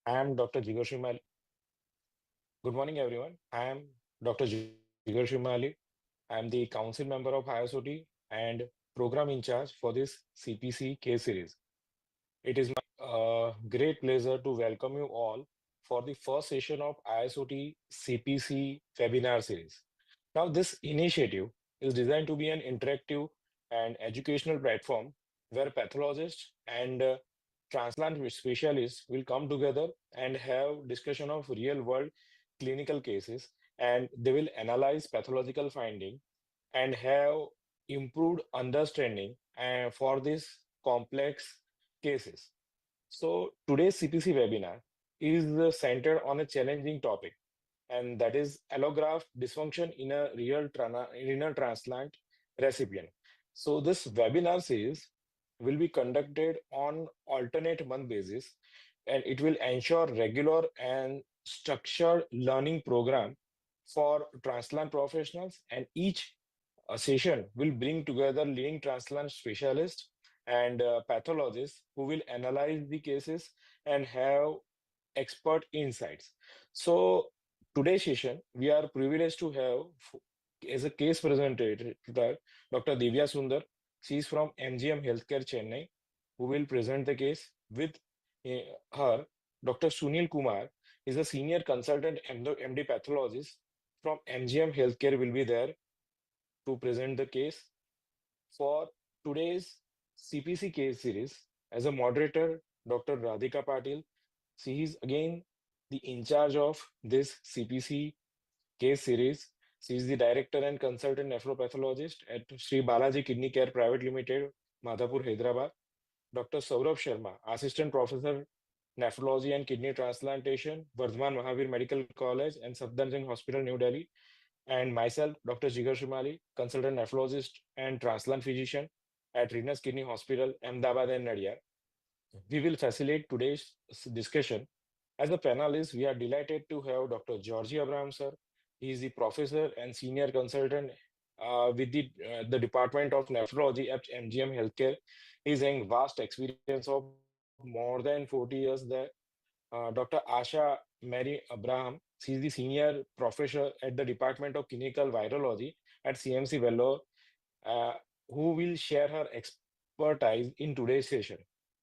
I am Dr. Jigar Shimali. Good morning, everyone. I am Dr. Jigar Shimali. I am the council member of ISOT and program in charge for this CPC case series. It is my great pleasure to welcome you all for the first session of ISOT CPC webinar series. Now, this initiative is designed to be an interactive and educational platform where pathologists and transplant specialists will come together and have discussion of real world clinical cases, and they will analyze pathological finding and have improved understanding for these complex cases. So today's CPC webinar is centered on a challenging topic, and that is allograft dysfunction in a renal transplant recipient. So this webinar series will be conducted on alternate month basis, and it will ensure regular and structured learning program for transplant professionals, and each session will bring together leading transplant specialists and pathologists who will analyze the cases and have expert insights. So today's session, we are privileged to have as a case presenter Dr. Divya Sundar. She is from MGM Healthcare Chennai, who will present the case with her. Dr. Sunil Kumar is a senior consultant MD pathologist from MGM Healthcare will be there to present the case. For today's CPC case series, as a moderator, Dr. Radhika Patil. She is again the in charge of this CPC case series. She is the director and consultant nepropathologist at Sri Balaji Kidney Care Private Limited, Madhapur, Hyderabad. Dr. Saurabh Sharma, assistant professor, nephrology and kidney transplantation, Vardhaman Mahavir Medical College and Safdar Singh Hospital, New Delhi. And myself, Dr. Jigar Shimali, consultant nephrologist and transplant physician at Renus Kidney Hospital, Ahmedabad and Nadia. We will facilitate today's discussion. As a panelist, we are delighted to have Dr. Georgie Abraham, sir. He is the professor and senior consultant with the Department of Nephrology at MGM Healthcare. He is having vast experience of more than 40 years there. Dr. Asha Mary Abraham, she is the senior professor at the Department of Clinical Virology at CMC Vellore, uh, who will share her expertise in today's session.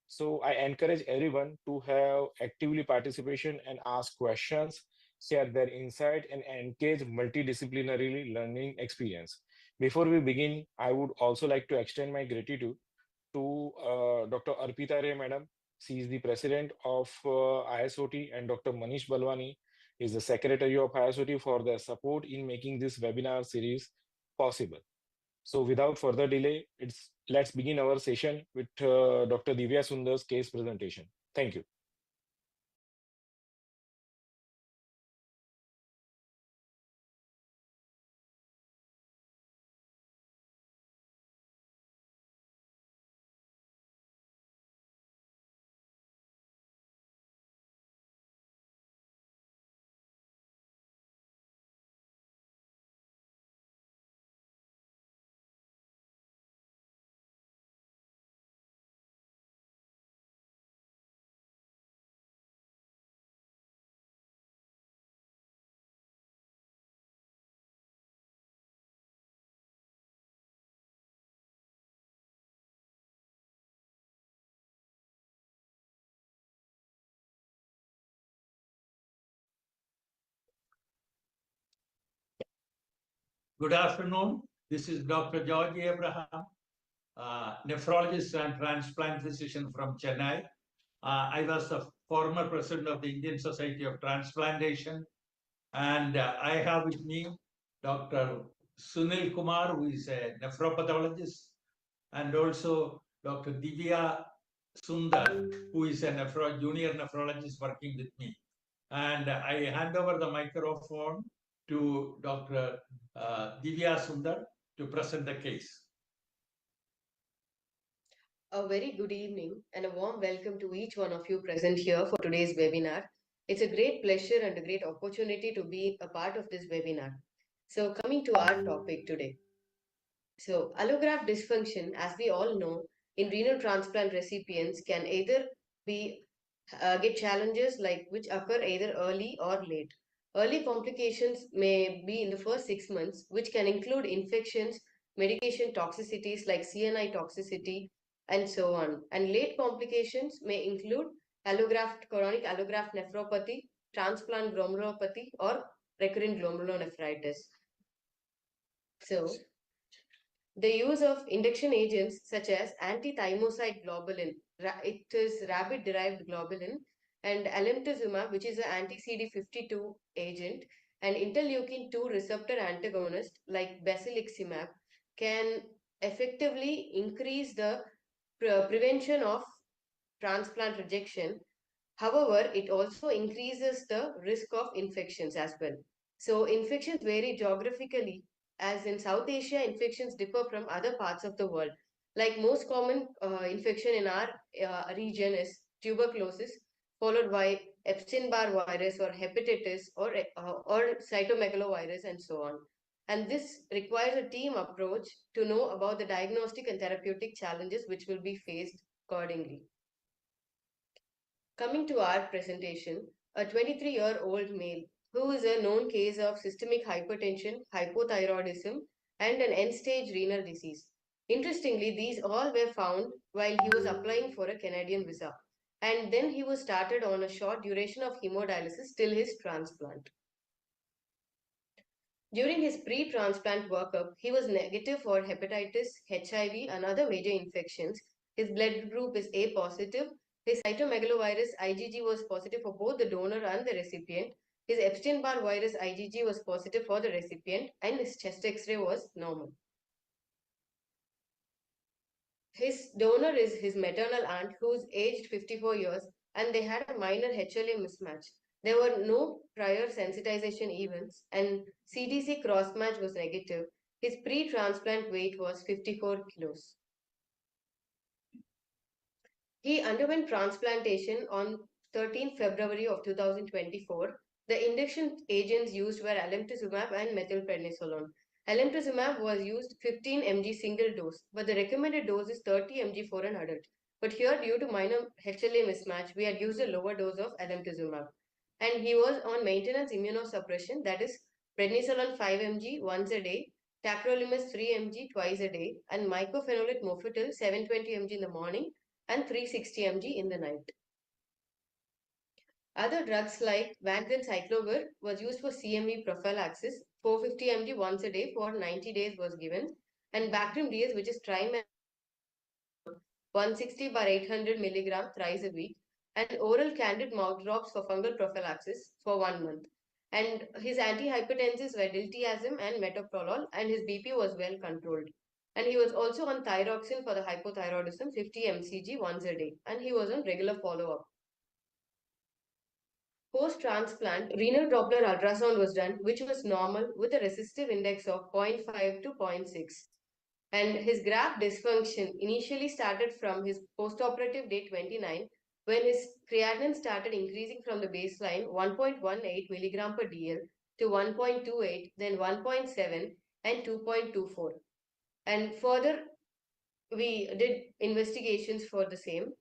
So I encourage everyone to have actively participation and ask questions, share their insight, and engage multidisciplinary learning experience. Before we begin, I would also like to extend my gratitude to Dr. Arpita Ray, madam. She is the president of ISOT, and Dr. Manish Balwani is the secretary of ISOT for their support in making this webinar series possible. So without further delay, let's begin our session with Dr. Divya Sundar's case presentation. Thank you. Good afternoon. This is Dr. George Abraham, nephrologist and transplant physician from Chennai. I was the former president of the Indian Society of Transplantation, and I have with me Dr. Sunil Kumar, who is a nephropathologist, and also Dr. Divya Sundar, who is a junior nephrologist working with me. And I hand over the microphone to Dr. Divya Sundar to present the case. A very good evening and a warm welcome to each one of you present here for today's webinar. It's a great pleasure and a great opportunity to be a part of this webinar. So coming to our topic today. So allograft dysfunction, as we all know, in renal transplant recipients can either be get challenges like which occur either early or late. Early complications may be in the first 6 months, which can include infections, medication toxicities like CNI toxicity, and so on. And late complications may include chronic allograft nephropathy, transplant glomerulopathy, or recurrent glomerulonephritis. So, the use of induction agents such as anti-thymocyte globulin, it is rabbit-derived globulin, and alemtuzumab, which is an anti-CD52 agent, and interleukin-2 receptor antagonist like basiliximab, can effectively increase the prevention of transplant rejection. However, it also increases the risk of infections as well. So infections vary geographically, as in South Asia, infections differ from other parts of the world. Like most common infection in our region is tuberculosis, followed by Epstein-Barr virus or hepatitis or cytomegalovirus and so on. And this requires a team approach to know about the diagnostic and therapeutic challenges which will be faced accordingly. Coming to our presentation, a 23-year-old male who is a known case of systemic hypertension, hypothyroidism, and an end-stage renal disease. Interestingly, these all were found while he was applying for a Canadian visa. And then he was started on a short duration of hemodialysis till his transplant. During his pre-transplant workup, he was negative for hepatitis, HIV, and other major infections. His blood group is A positive. His cytomegalovirus IgG was positive for both the donor and the recipient. His Epstein-Barr virus IgG was positive for the recipient, and his chest X-ray was normal. His donor is his maternal aunt, who's aged 54 years, and they had a minor HLA mismatch. There were no prior sensitization events, and CDC crossmatch was negative. His pre-transplant weight was 54 kilos. He underwent transplantation on 13 February of 2024. The induction agents used were alemtuzumab and methylprednisolone. Alemtuzumab was used 15 mg single dose, but the recommended dose is 30 mg for an adult. But here, due to minor HLA mismatch, we had used a lower dose of alemtuzumab. And he was on maintenance immunosuppression, that is prednisolone 5 mg once a day, tacrolimus 3 mg twice a day, and mycophenolate mofetil 720 mg in the morning and 360 mg in the night. Other drugs like vancomycin was used for CMV prophylaxis. 450 mg once a day for 90 days was given. And Bactrim DS, which is trimethamine, 160 by 800 milligram thrice a week. And oral candid mouth drops for fungal prophylaxis for 1 month. And his antihypertensives were diltiazem and metoprolol, and his BP was well controlled. And he was also on thyroxine for the hypothyroidism, 50 mcg once a day. And he was on regular follow-up. Post-transplant, renal Doppler ultrasound was done, which was normal with a resistive index of 0.5 to 0.6. And his graft dysfunction initially started from his postoperative day 29, when his creatinine started increasing from the baseline 1.18 milligram per dl to 1.28, then 1.7 and 2.24. And further, we did investigations for the same.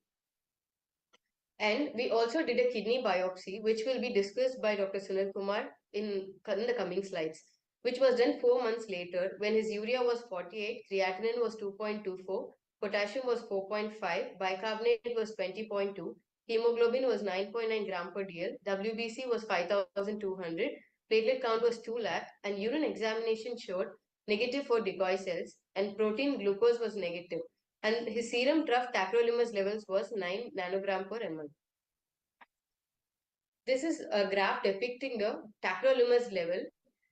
And we also did a kidney biopsy, which will be discussed by Dr. Sunil Kumar in the coming slides, which was done 4 months later when his urea was 48, creatinine was 2.24, potassium was 4.5, bicarbonate was 20.2, hemoglobin was 9.9 gram per dl, WBC was 5,200, platelet count was 2 lakh, and urine examination showed negative for decoy cells, and protein glucose was negative. And his serum trough tacrolimus levels was 9 nanogram per ml. This is a graph depicting the tacrolimus level,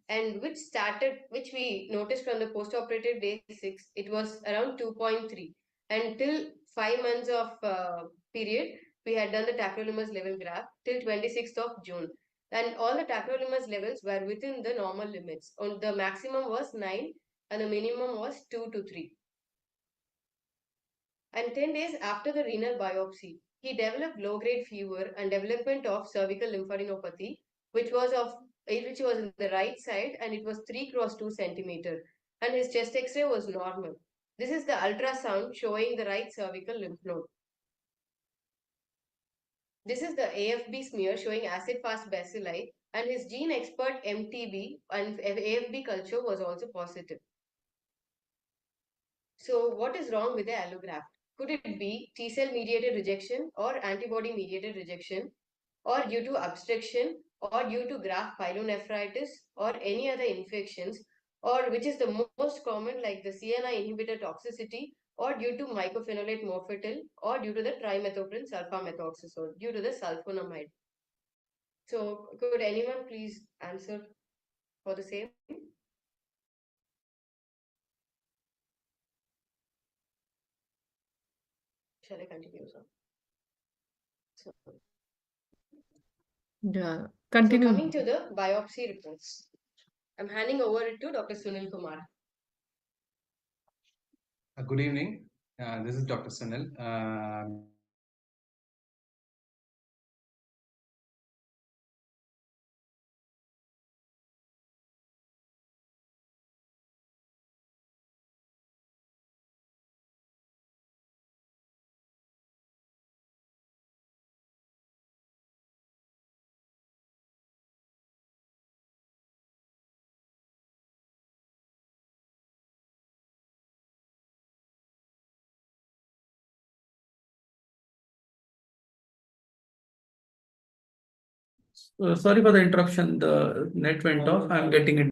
and which we noticed from the postoperative day 6, it was around 2.3. And till 5 months of period, we had done the tacrolimus level graph till 26th of June. And all the tacrolimus levels were within the normal limits. The maximum was 9 and the minimum was 2 to 3. And 10 days after the renal biopsy, he developed low-grade fever and development of cervical lymphadenopathy, which was in the right side, and it was 3 cross 2 centimeter. And his chest X-ray was normal. This is the ultrasound showing the right cervical lymph node. This is the AFB smear showing acid-fast bacilli, and his gene expert MTB and AFB culture was also positive. So what is wrong with the allograft? Could it be T-cell mediated rejection or antibody mediated rejection, or due to obstruction, or due to graft pyelonephritis or any other infections, or which is the most common like the CNI inhibitor toxicity, or due to mycophenolate mofetil, or due to the trimethoprim sulfamethoxazole, due to the sulfonamide. So could anyone please answer for the same? Shall I continue, sir? So, Yeah, so continue. coming to the biopsy reports, I'm handing over it to Dr. Sunil Kumar. Good evening. This is Dr. Sunil. Sorry for the interruption. The net went off. I'm getting it.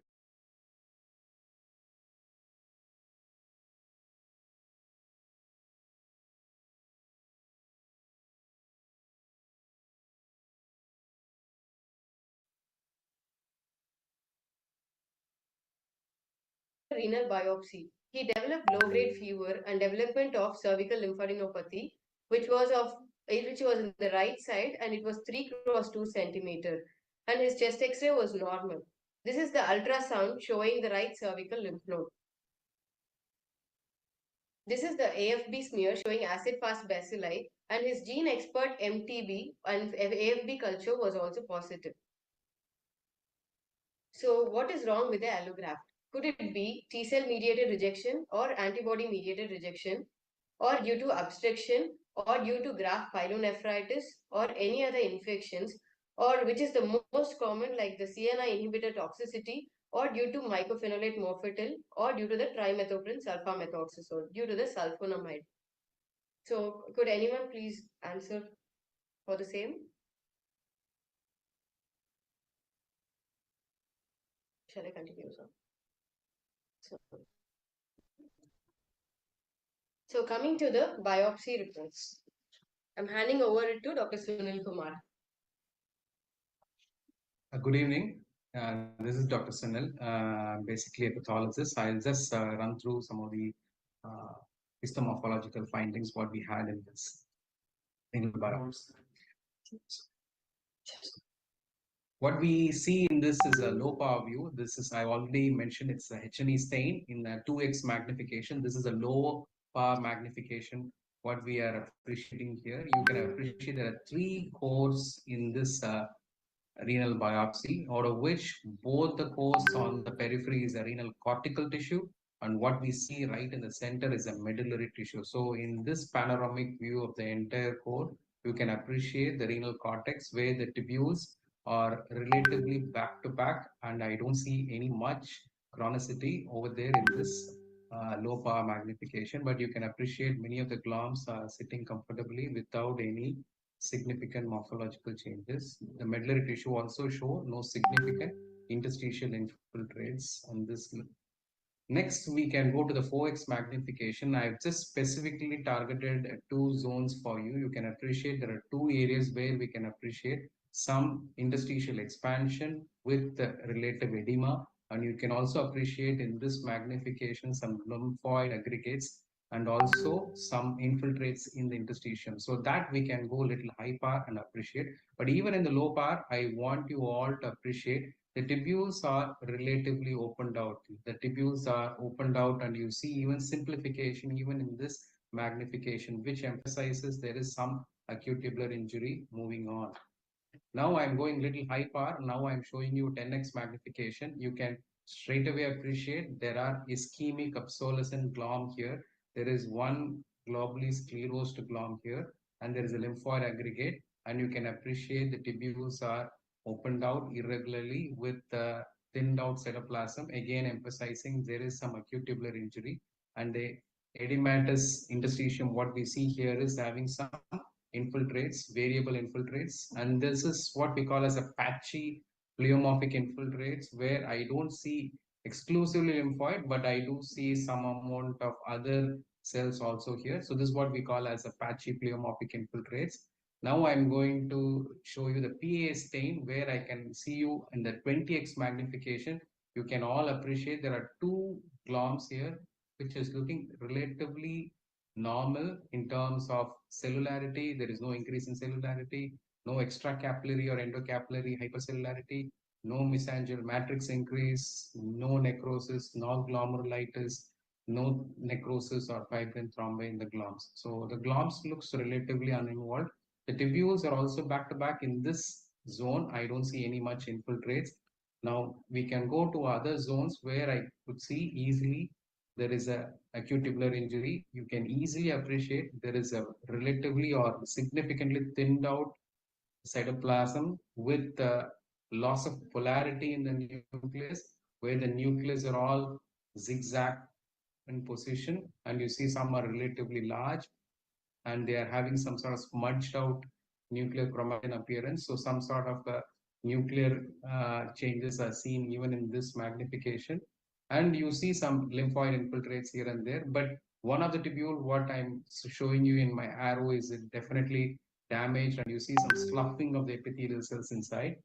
Renal biopsy. He developed low-grade fever and development of cervical lymphadenopathy, which was in the right side, and it was 3 cross 2 centimeter, and his chest X-ray was normal. This is the ultrasound showing the right cervical lymph node. This is the AFB smear showing acid-fast bacilli, and his gene expert MTB and AFB culture was also positive. So what is wrong with the allograft? Could it be T-cell mediated rejection or antibody mediated rejection, or due to obstruction, or due to graft pyelonephritis or any other infections, or which is the most common like the CNI inhibitor toxicity, or due to mycophenolate mofetil, or due to the trimethoprim sulfamethoxazole, due to the sulfonamide. So could anyone please answer for the same? Shall I continue, sir? So coming to the biopsy reports, I'm handing over it to Dr. Sunil Kumar. Good evening. This is Dr. Sunil, basically a pathologist. I'll just run through some of the histomorphological findings what we had in this renal biopsy. What we see in this is a low power view. This is, I already mentioned, it's a H&E stain in 2x magnification. This is a low power magnification. What we are appreciating here, you can appreciate there are 3 cores in this renal biopsy, out of which both the cores on the periphery is a renal cortical tissue, and what we see right in the center is a medullary tissue. So in this panoramic view of the entire core, you can appreciate the renal cortex where the tubules are relatively back to back, and I don't see any much chronicity over there in this low power magnification, but you can appreciate many of the gloms are sitting comfortably without any significant morphological changes. The medullary tissue also show no significant interstitial infiltrates on this. Next, we can go to the 4x magnification. I've just specifically targeted 2 zones for you. You can appreciate there are 2 areas where we can appreciate some interstitial expansion with relative edema. And you can also appreciate in this magnification some lymphoid aggregates and also some infiltrates in the interstitium. So that we can go a little high power and appreciate. But even in the low power, I want you all to appreciate the tubules are relatively opened out. The tubules are opened out, and you see even simplification even in this magnification, which emphasizes there is some acute tubular injury moving on. Now I'm going little high power. Now I'm showing you 10x magnification. You can straight away appreciate there are ischemic obsolescent glom here. There is one globally sclerosed glom here, and there is a lymphoid aggregate. and you can appreciate the tubules are opened out irregularly with thinned out cytoplasm, again emphasizing there is some acute tubular injury, and the edematous interstitium, what we see here is having some infiltrates, variable infiltrates, and this is what we call as a patchy pleomorphic infiltrates, where I don't see exclusively lymphoid, but I do see some amount of other cells also here. So this is what we call as a patchy pleomorphic infiltrates. Now I'm going to show you the PA stain, where I can see you in the 20x magnification. You can all appreciate there are two gloms here, which is looking relatively normal in terms of cellularity. There is no increase in cellularity, no extracapillary or endocapillary hypercellularity, no mesangial matrix increase, no necrosis, no glomerulitis, no necrosis or fibrin thrombi in the gloms. So the gloms looks relatively uninvolved. The tubules are also back to back in this zone. I don't see any much infiltrates. Now we can go to other zones where I could see easily there is a acute tubular injury. You can easily appreciate there is a relatively or significantly thinned out cytoplasm with the loss of polarity in the nucleus, where the nucleus are all zigzag in position, and you see some are relatively large, and they are having some sort of smudged out nuclear chromatin appearance. So some sort of nuclear changes are seen even in this magnification. And you see some lymphoid infiltrates here and there. But one of the tubule, what I'm showing you in my arrow, is it definitely damaged, and you see some sloughing of the epithelial cells inside.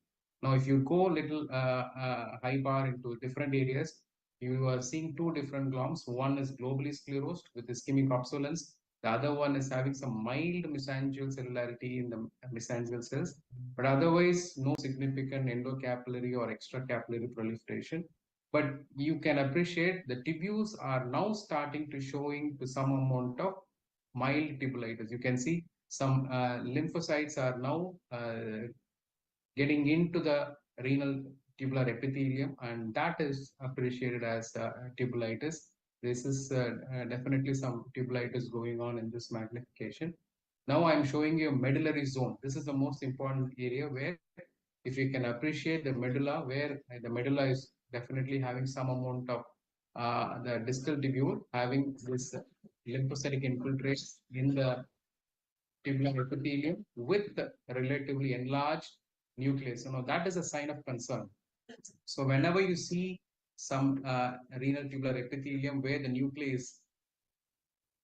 Now, if you go a little high bar into different areas, you are seeing two different gloms. One is globally sclerosed with ischemic obsolescence. The other one is having some mild mesangial cellularity in the mesangial cells, but otherwise no significant endocapillary or extracapillary proliferation. But you can appreciate the tubules are now starting to showing to some amount of mild tubulitis. You can see some lymphocytes are now getting into the renal tubular epithelium, and that is appreciated as tubulitis. This is definitely some tubulitis going on in this magnification. Now I'm showing you a medullary zone. This is the most important area where, if you can appreciate the medulla, where the medulla is definitely having some amount of the distal tubule having this lymphocytic infiltrates in the tubular epithelium with relatively enlarged nucleus. That is a sign of concern. So whenever you see some renal tubular epithelium where the nucleus is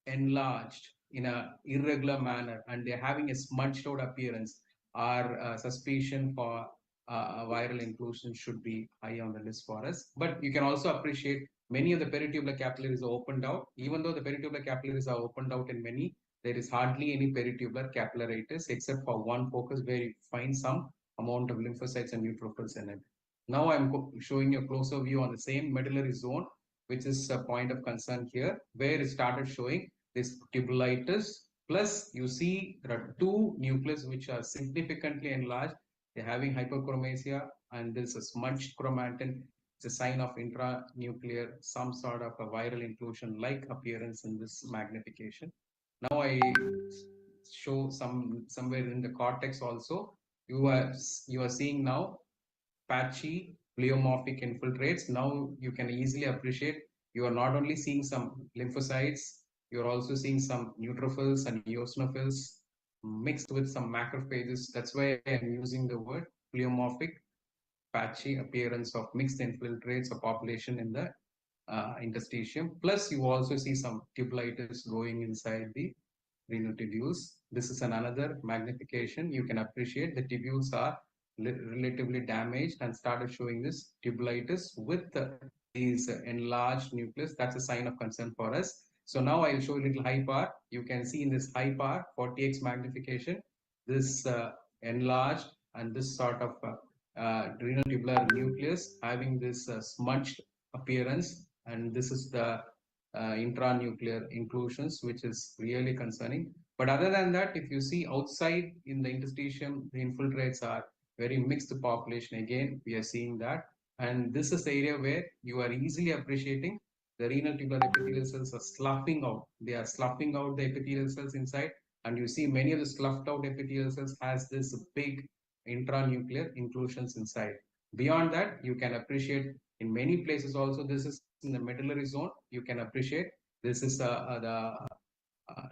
enlarged in a irregular manner and they're having a smudged out appearance, our suspicion for viral inclusion should be high on the list for us. But you can also appreciate many of the peritubular capillaries are opened out. Even though the peritubular capillaries are opened out in many, there is hardly any peritubular capillaritis except for one focus where you find some amount of lymphocytes and neutrophils in it. Now I'm showing you a closer view on the same medullary zone, which is a point of concern here, where it started showing this tubulitis. Plus, you see there are two nucleus which are significantly enlarged. They're having hyperchromasia, and there's a smudged chromatin. It's a sign of intranuclear, some sort of a viral inclusion-like appearance in this magnification. Now I show somewhere in the cortex also. You are seeing now patchy pleomorphic infiltrates. Now you can easily appreciate you are not only seeing some lymphocytes, you're also seeing some neutrophils and eosinophils mixed with some macrophages. That's why I'm using the word pleomorphic, patchy appearance of mixed infiltrates of population in the interstitium. Plus, you also see some tubulitis going inside the renal tubules. This is another magnification. You can appreciate the tubules are relatively damaged and started showing this tubulitis with these enlarged nucleus. That's a sign of concern for us. So now I'll show you a little high power. You can see in this high power 40x magnification, this enlarged and this sort of renal tubular nucleus having this smudged appearance, and this is the intranuclear inclusions, which is really concerning. But other than that, if you see outside in the interstitium, the infiltrates are very mixed population. Again, we are seeing that. And this is the area where you are easily appreciating the renal tubular epithelial cells are sloughing out. They are sloughing out the epithelial cells inside. And you see many of the sloughed out epithelial cells has this big intranuclear inclusions inside. Beyond that, you can appreciate in many places also, this is in the medullary zone, you can appreciate this is the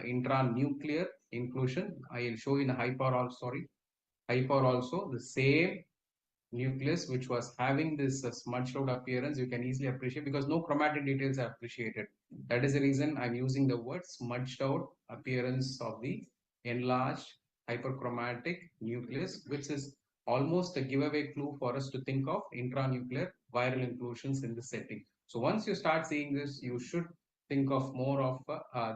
intranuclear inclusion. I will show in hyper also the same nucleus which was having this smudged out appearance. You can easily appreciate because no chromatic details are appreciated. That is the reason I'm using the word smudged out appearance of the enlarged hyperchromatic nucleus, which is almost a giveaway clue for us to think of intranuclear viral inclusions in this setting. So once you start seeing this, you should think of more of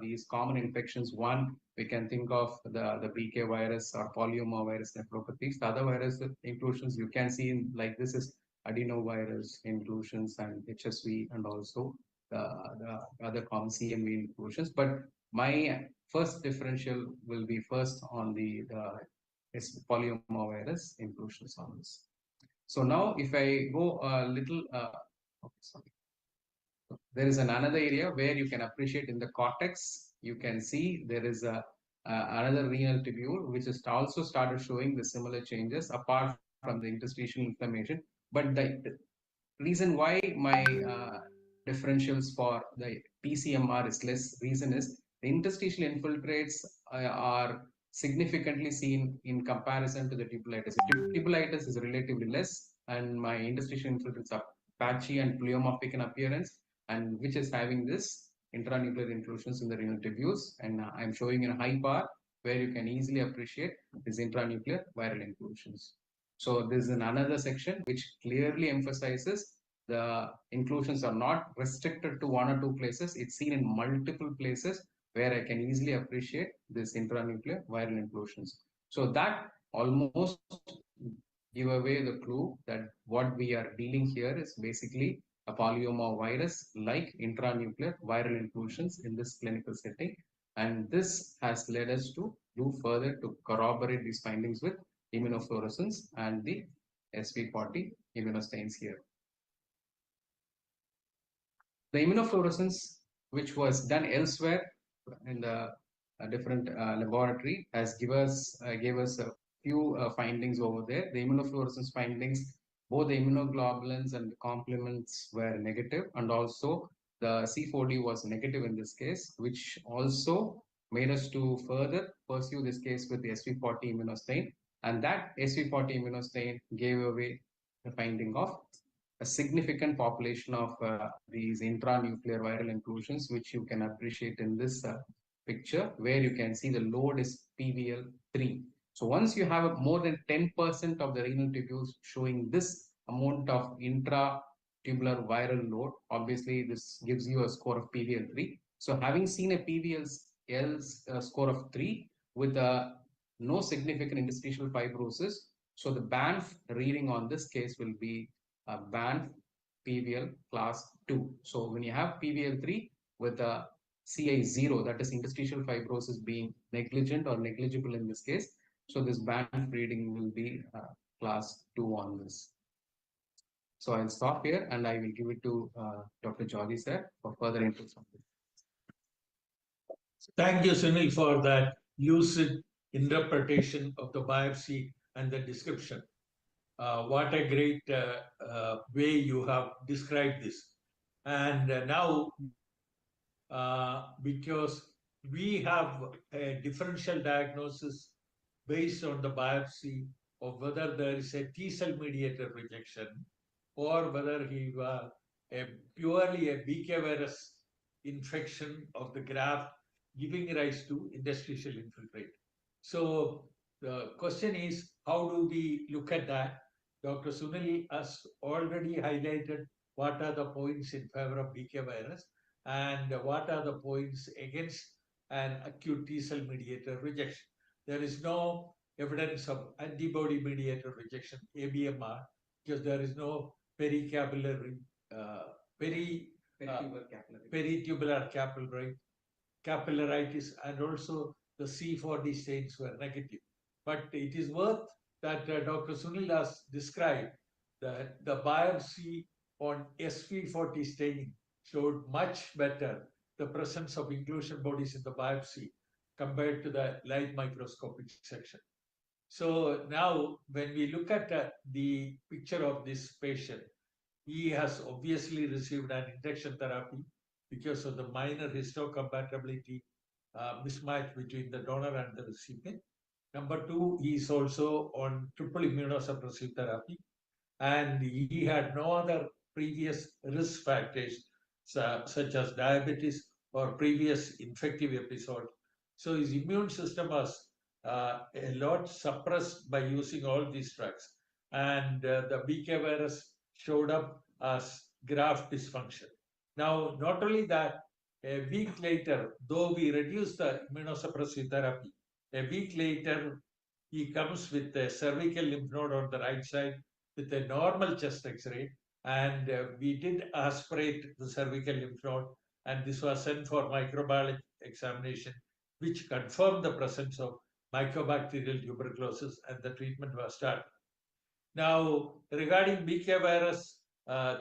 these common infections. One, we can think of the BK virus or polyomavirus nephropathies. The other virus inclusions you can see in, like this is adenovirus inclusions and HSV and also the other common CMV inclusions. But my first differential will be first on the polyomavirus inclusions on this. So now if I go a little, there is another area where you can appreciate in the cortex, you can see there is another renal tubule, which has also started showing the similar changes apart from the interstitial inflammation. But the reason why my differentials for the PCMR is less reason is the interstitial infiltrates are significantly seen in comparison to the tubulitis. Tubulitis is relatively less, and my interstitial infiltrates are patchy and pleomorphic in appearance, and which is having this intranuclear inclusions in the renal tubules. And I'm showing in a high bar where you can easily appreciate these intranuclear viral inclusions. So this is another section which clearly emphasizes the inclusions are not restricted to one or two places. It's seen in multiple places where I can easily appreciate this intranuclear viral inclusions. So that almost give away the clue that what we are dealing here is basically a polyomavirus like intranuclear viral inclusions in this clinical setting. And this has led us to do further to corroborate these findings with immunofluorescence and the SV40 immunostains here. The immunofluorescence, which was done elsewhere in the different laboratory, has gave us a few findings over there. The immunofluorescence findings, both the immunoglobulins and the complements were negative, and also the C4D was negative in this case, which also made us to further pursue this case with the SV40 immunostain, and that SV40 immunostain gave away the finding of a significant population of these intranuclear viral inclusions, which you can appreciate in this picture, where you can see the load is PVL3. So once you have more than 10% of the renal tubules showing this amount of intratubular viral load, obviously this gives you a score of PVL3. So having seen a PVL score of 3 with no significant interstitial fibrosis, so the BANF reading on this case will be a BANF PVL class 2. So when you have PVL3 with a CI0, that is interstitial fibrosis being negligent or negligible in this case, so this BANF reading will be class 2 on this. So I'll stop here and I will give it to Dr. Jolly sir for further inputs on this. Thank you, Sunil, for that lucid interpretation of the biopsy and the description. What a great way you have described this. And now, because we have a differential diagnosis based on the biopsy of whether there is a T-cell mediated rejection or whether he was purely a BK virus infection of the graft giving rise to interstitial infiltrate. So the question is, how do we look at that? Dr. Sunil has already highlighted what are the points in favor of BK virus and what are the points against an acute T-cell mediated rejection. There is no evidence of antibody mediated rejection, ABMR, because there is no peritubular capillaritis, and also the C4D stains were negative. But it is worth that Dr. Sunil has described that the biopsy on SV40 staining showed much better the presence of inclusion bodies in the biopsy compared to the light microscopic section. So now when we look at the picture of this patient, he has obviously received an induction therapy because of the minor histocompatibility mismatch between the donor and the recipient. Number two, he is also on triple immunosuppressive therapy, and he had no other previous risk factors such as diabetes or previous infective episode. So his immune system was a lot suppressed by using all these drugs, and the BK virus showed up as graft dysfunction. Now, not only that, a week later, though we reduced the immunosuppressive therapy, a week later, he comes with a cervical lymph node on the right side with a normal chest X-ray, and we did aspirate the cervical lymph node, and this was sent for microbiology examination, which confirmed the presence of mycobacterial tuberculosis, and the treatment was started. Now, regarding BK virus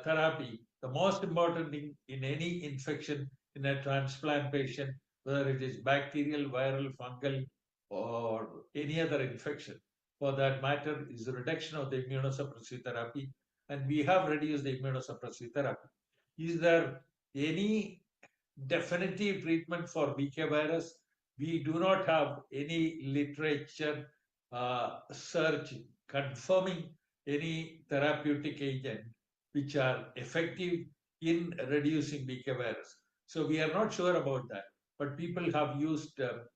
therapy, the most important thing in any infection in a transplant patient, whether it is bacterial, viral, fungal, or any other infection, for that matter, is the reduction of the immunosuppressive therapy, and we have reduced the immunosuppressive therapy. Is there any definitive treatment for BK virus? We do not have any literature search confirming any therapeutic agent which are effective in reducing BK virus. So we are not sure about that, but people have used a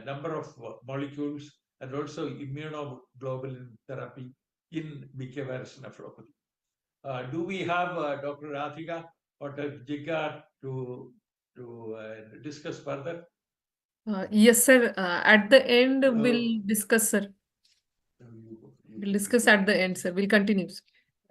number of molecules and also immunoglobulin therapy in BK virus nephropathy. Do we have Dr. Radhika or Dr. Jigar to discuss further? Yes, sir. At the end, we'll discuss, sir. We'll discuss at the end, sir. We'll continue.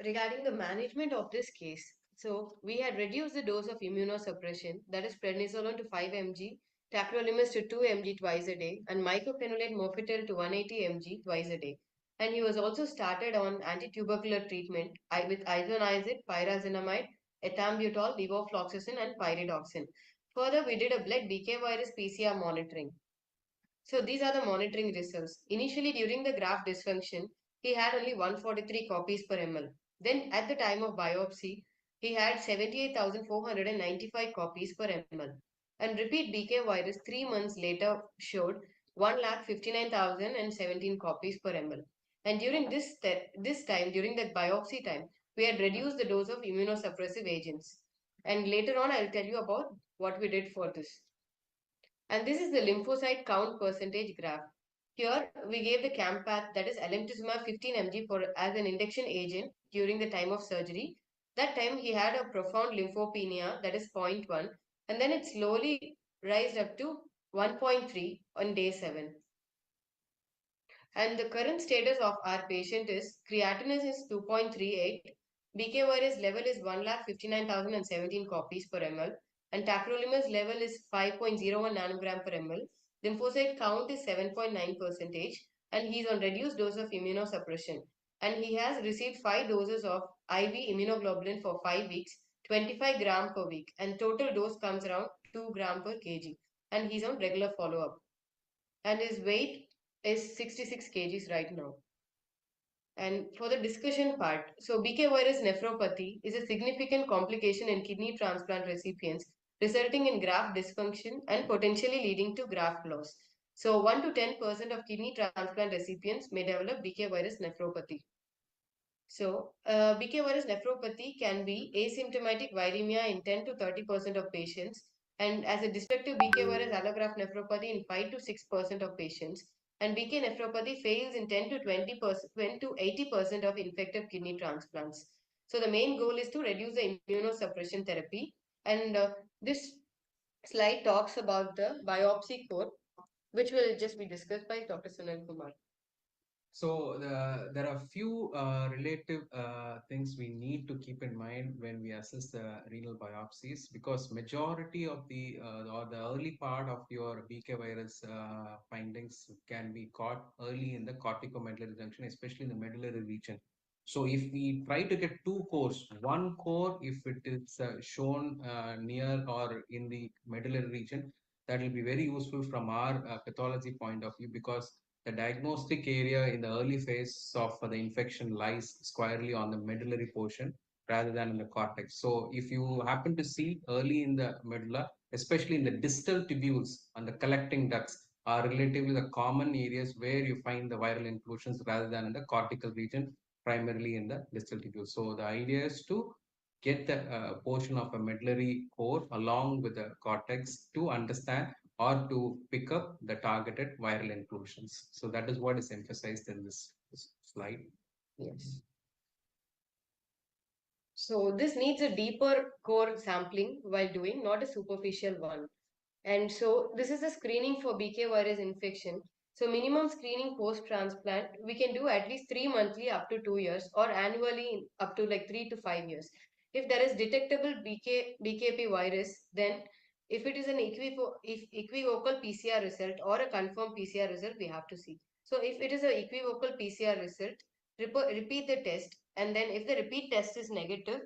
Regarding the management of this case, so we had reduced the dose of immunosuppression, that is prednisolone to 5 mg, tacrolimus to 2 mg twice a day, and mycophenolate mofetil to 180 mg twice a day. And he was also started on anti-tubercular treatment with isoniazid, pyrazinamide, ethambutol, levofloxacin, and pyridoxine. Further, we did a blood BK virus PCR monitoring. So these are the monitoring results. Initially, during the graft dysfunction, he had only 143 copies per ml. Then at the time of biopsy, he had 78,495 copies per ml. And repeat BK virus 3 months later showed 1,59,017 copies per ml. And during this time, during that biopsy time, we had reduced the dose of immunosuppressive agents. And later on, I'll tell you about what we did for this. And this is the lymphocyte count percentage graph. Here we gave the Campath, that is alemtuzumab 15 mg as an induction agent during the time of surgery. That time he had a profound lymphopenia, that is 0.1, and then it slowly raised up to 1.3 on day 7. And the current status of our patient is creatinine is 2.38, BK virus level is 1,59,017 copies per ml, and tacrolimus level is 5.01 nanogram per ml. Lymphocyte count is 7.9%, and he is on reduced dose of immunosuppression. And he has received 5 doses of IV immunoglobulin for 5 weeks, 25 gram per week, and total dose comes around 2 gram per kg. And he's on regular follow-up. And his weight is 66 kgs right now. And for the discussion part, so BK virus nephropathy is a significant complication in kidney transplant recipients, resulting in graft dysfunction and potentially leading to graft loss. So 1 to 10% of kidney transplant recipients may develop BK virus nephropathy. So BK virus nephropathy can be asymptomatic viremia in 10 to 30% of patients, and as a destructive BK virus allograft nephropathy in 5 to 6% of patients, and BK nephropathy fails in 10 to 20% to 80% of infected kidney transplants. So the main goal is to reduce the immunosuppression therapy, and this slide talks about the biopsy code, which will just be discussed by Dr. Sunil Kumar. So there are few relative things we need to keep in mind when we assess the renal biopsies, because majority of the or the early part of your BK virus findings can be caught early in the corticomedullary junction, especially in the medullary region. So if we try to get two cores, one core if it is shown near or in the medullary region, that will be very useful from our pathology point of view, because the diagnostic area in the early phase of the infection lies squarely on the medullary portion rather than in the cortex. So if you happen to see early in the medulla, especially in the distal tubules and the collecting ducts, are relatively the common areas where you find the viral inclusions rather than in the cortical region, primarily in the distal tubules. So the idea is to get the portion of a medullary core along with the cortex to understand or to pick up the targeted viral inclusions. So that is what is emphasized in this slide. Yes. So this needs a deeper core sampling while doing, not a superficial one. And so this is a screening for BK virus infection. So minimum screening post-transplant, we can do at least 3 monthly up to 2 years, or annually up to like 3 to 5 years. If there is detectable BKP virus, then if it is an equivocal PCR result or a confirmed PCR result, we have to see. So if it is an equivocal PCR result, repeat the test, and then if the repeat test is negative,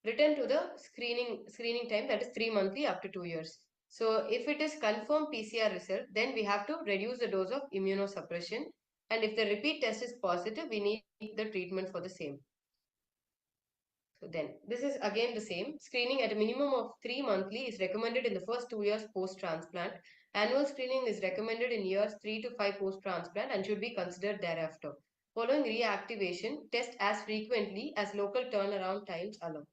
return to the screening time, that is 3 monthly up to 2 years. So if it is confirmed PCR result, then we have to reduce the dose of immunosuppression. And if the repeat test is positive, we need the treatment for the same. So then this is again the same. Screening at a minimum of 3 monthly is recommended in the first 2 years post-transplant. Annual screening is recommended in years 3 to 5 post-transplant and should be considered thereafter. Following reactivation, test as frequently as local turnaround times allow.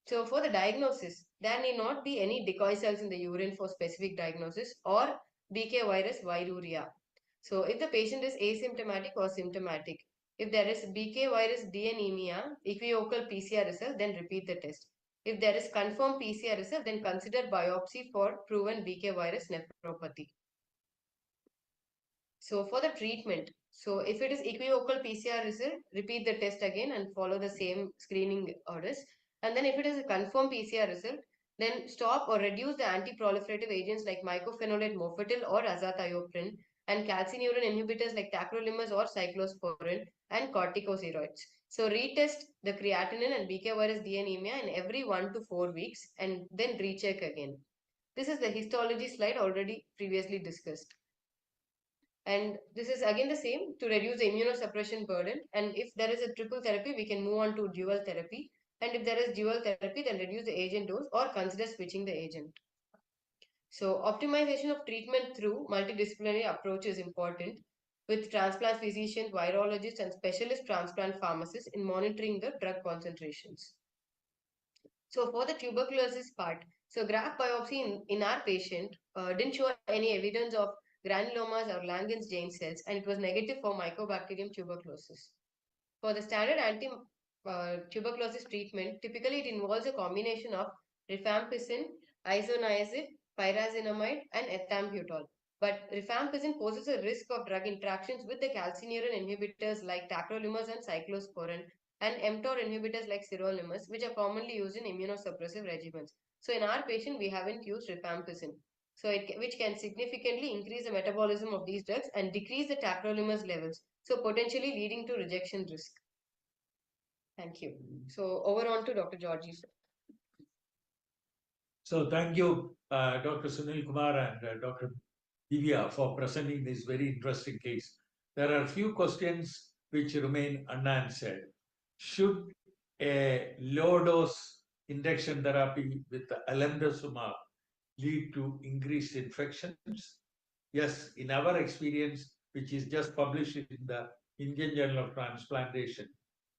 So for the diagnosis, there need not be any decoy cells in the urine for specific diagnosis or BK virus viruria. So if the patient is asymptomatic or symptomatic, if there is BK virus D anemia, equivocal PCR result, then repeat the test. If there is confirmed PCR result, then consider biopsy for proven BK virus nephropathy. So for the treatment, so if it is equivocal PCR result, repeat the test again and follow the same screening orders. And then if it is a confirmed PCR result, then stop or reduce the anti-proliferative agents like mycophenolate mofetil or azathioprine, and calcineurin inhibitors like tacrolimus or cyclosporin, and corticosteroids. So retest the creatinine and BK virus D anemia in every 1 to 4 weeks and then recheck again. This is the histology slide already previously discussed. And this is again the same to reduce the immunosuppression burden. And if there is a triple therapy, we can move on to dual therapy. And if there is dual therapy, then reduce the agent dose or consider switching the agent. So optimization of treatment through multidisciplinary approach is important, with transplant physicians, virologists, and specialist transplant pharmacists in monitoring the drug concentrations. So for the tuberculosis part, so graft biopsy in our patient didn't show any evidence of granulomas or Langerhans-Janes cells, and it was negative for Mycobacterium tuberculosis. For the standard anti-tuberculosis treatment, typically it involves a combination of rifampicin, isoniazid, pyrazinamide, and ethambutol. But rifampicin poses a risk of drug interactions with the calcineurin inhibitors like tacrolimus and cyclosporin, and mTOR inhibitors like sirolimus, which are commonly used in immunosuppressive regimens. So in our patient, we haven't used rifampicin, which can significantly increase the metabolism of these drugs and decrease the tacrolimus levels, so potentially leading to rejection risk. Thank you. So over on to Dr. Georgie. So thank you, Dr. Sunil Kumar and Dr. Divya, for presenting this very interesting case. There are a few questions which remain unanswered. Should a low-dose induction therapy with alemtuzumab lead to increased infections? Yes, in our experience, which is just published in the Indian Journal of Transplantation,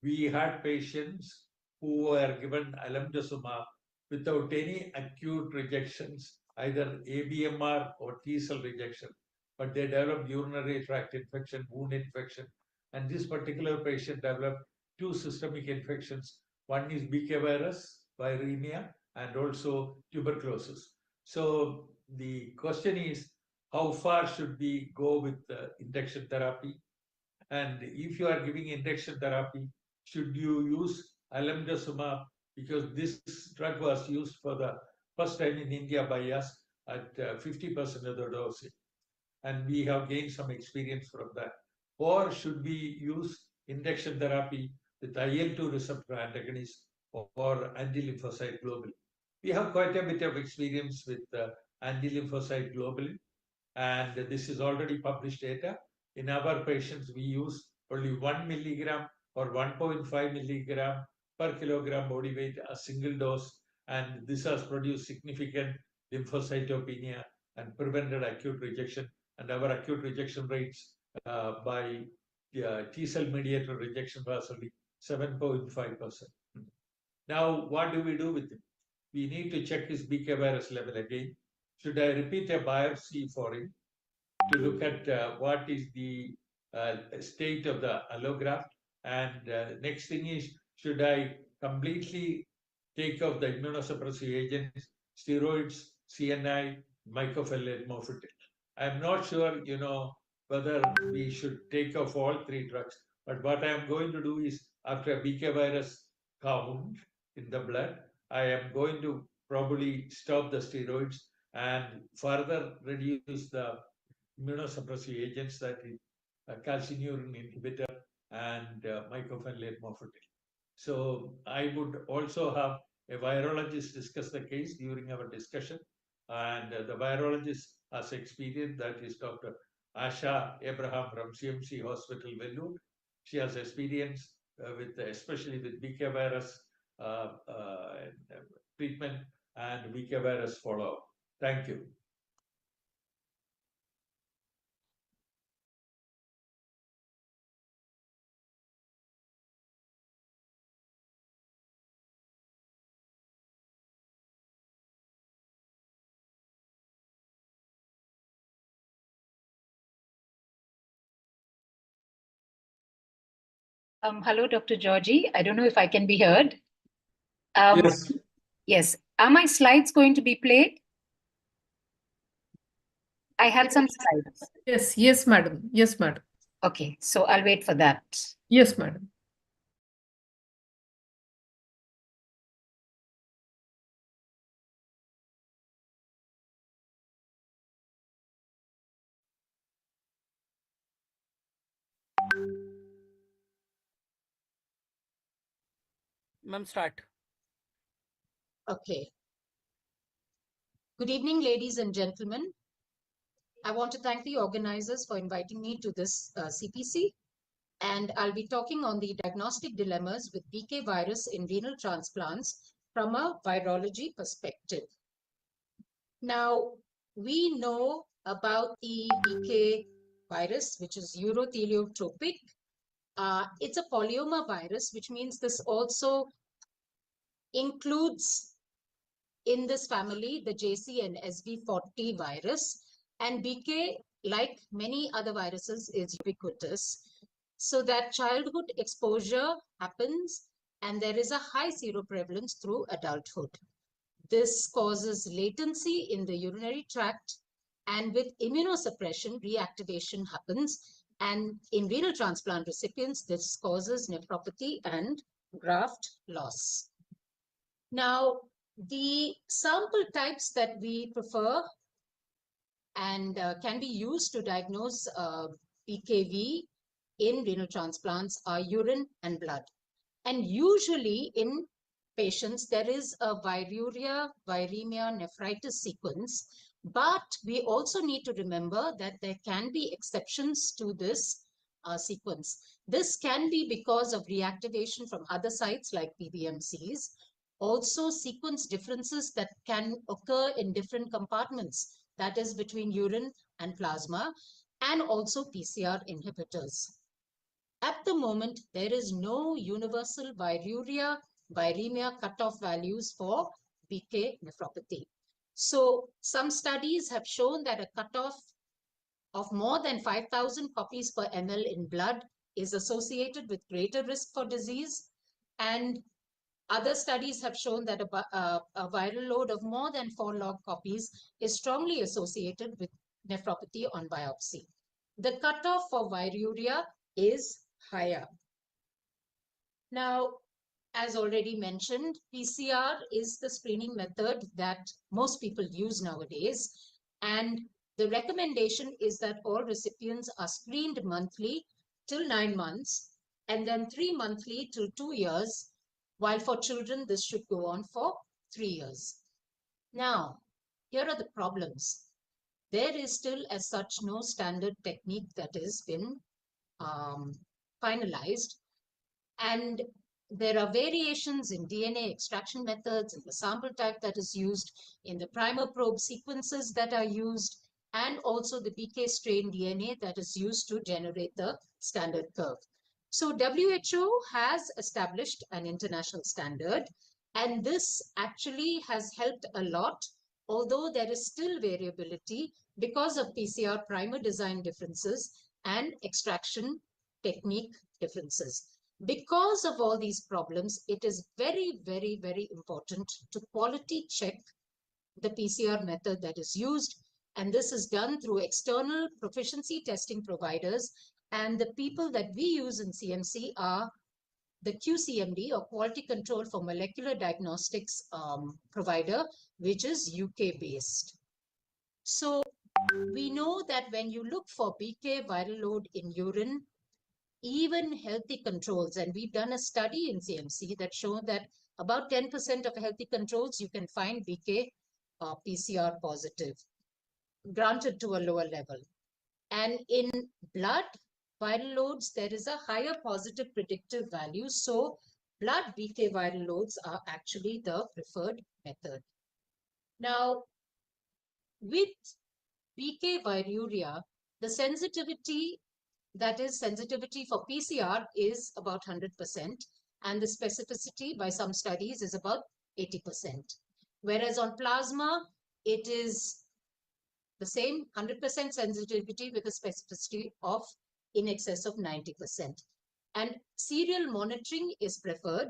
we had patients who were given alemtuzumab without any acute rejections, either ABMR or T-cell rejection, but they developed urinary tract infection, wound infection, and this particular patient developed two systemic infections. One is BK virus, viremia, and also tuberculosis. So the question is, how far should we go with induction therapy? And if you are giving induction therapy, should you use alemtuzumab? Because this drug was used for the first time in India by us at 50% of the dosage. And we have gained some experience from that. Or should we use induction therapy with IL-2 receptor antagonist or anti-lymphocyte globulin? We have quite a bit of experience with anti-lymphocyte globulin, and this is already published data. In our patients, we use only 1 milligram or 1.5 milligram per kilogram body weight, a single dose, and this has produced significant lymphocytopenia and prevented acute rejection. And our acute rejection rates by T-cell mediated rejection was only 7.5%. Now, what do we do with it? We need to check his BK virus level again. Should I repeat a biopsy for him to look at what is the state of the allograft? And next thing is, should I completely take off the immunosuppressive agents, steroids, CNI, mycophenolate mofetil? I'm not sure, whether we should take off all three drugs. But what I am going to do is, after a BK virus count in the blood, I am going to probably stop the steroids and further reduce the immunosuppressive agents, that is calcineurin inhibitor and mycophenolate mofetil. So I would also have a virologist discuss the case during our discussion, and the virologist has experience, that is Dr. Asha Abraham from CMC Hospital, Vellore. She has experience especially with BK virus treatment and BK virus follow-up. Thank you. Hello, Dr. Georgie. I don't know if I can be heard. Yes. Yes. Are my slides going to be played? I had some slides. Yes, madam. Yes, madam. Okay, so I'll wait for that. Yes, madam. Ma'am, start. Okay. Good evening, ladies and gentlemen. I want to thank the organizers for inviting me to this CPC, and I'll be talking on the diagnostic dilemmas with BK virus in renal transplants from a virology perspective. Now, we know about the BK virus, which is urotheliotropic. It's a polyoma virus, which means this also includes in this family the JC and SV40 virus, and BK, like many other viruses, is ubiquitous, so that childhood exposure happens and there is a high seroprevalence through adulthood. This causes latency in the urinary tract, and with immunosuppression, reactivation happens, and in renal transplant recipients, this causes nephropathy and graft loss. Now, the sample types that we prefer and can be used to diagnose BKV in renal transplants are urine and blood. And usually in patients, there is a viruria, viremia, nephritis sequence, but we also need to remember that there can be exceptions to this sequence. This can be because of reactivation from other sites like PBMCs, also sequence differences that can occur in different compartments, that is between urine and plasma, and also PCR inhibitors. At the moment, there is no universal viruria, viremia cutoff values for BK nephropathy. So some studies have shown that a cutoff of more than 5,000 copies per ml in blood is associated with greater risk for disease, and other studies have shown that a viral load of more than 4 log copies is strongly associated with nephropathy on biopsy. The cutoff for viruria is higher. Now, as already mentioned, PCR is the screening method that most people use nowadays. And the recommendation is that all recipients are screened monthly till 9 months, and then 3 monthly till 2 years, while for children, this should go on for 3 years. Now, here are the problems. There is still as such no standard technique that has been finalized, and there are variations in DNA extraction methods, in the sample type that is used, in the primer probe sequences that are used, and also the BK strain DNA that is used to generate the standard curve. So WHO has established an international standard, and this actually has helped a lot, although there is still variability because of PCR primer design differences and extraction technique differences. Because of all these problems, it is very, very, very important to quality check the PCR method that is used. And this is done through external proficiency testing providers. And the people that we use in CMC are the QCMD, or Quality Control for Molecular Diagnostics provider, which is UK based. So we know that when you look for BK viral load in urine, even healthy controls, and we've done a study in CMC that showed that about 10% of healthy controls you can find BK PCR positive, granted to a lower level. And in blood viral loads, there is a higher positive predictive value. So blood BK viral loads are actually the preferred method. Now, with BK viruria, the sensitivity, that is sensitivity for PCR, is about 100%, and the specificity by some studies is about 80%. Whereas on plasma, it is the same 100% sensitivity with a specificity of in excess of 90%. And serial monitoring is preferred.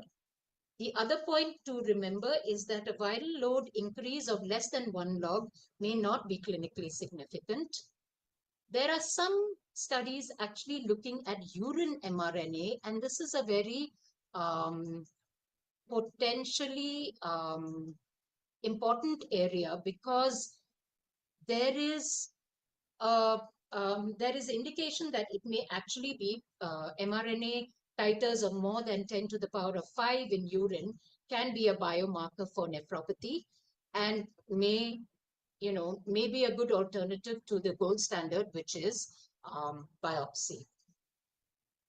The other point to remember is that a viral load increase of less than 1 log may not be clinically significant. There are some studies actually looking at urine mRNA, and this is a very potentially important area, because there is indication that it may actually be mRNA titers of more than 10 to the power of 5 in urine can be a biomarker for nephropathy, and may be a good alternative to the gold standard, which is biopsy.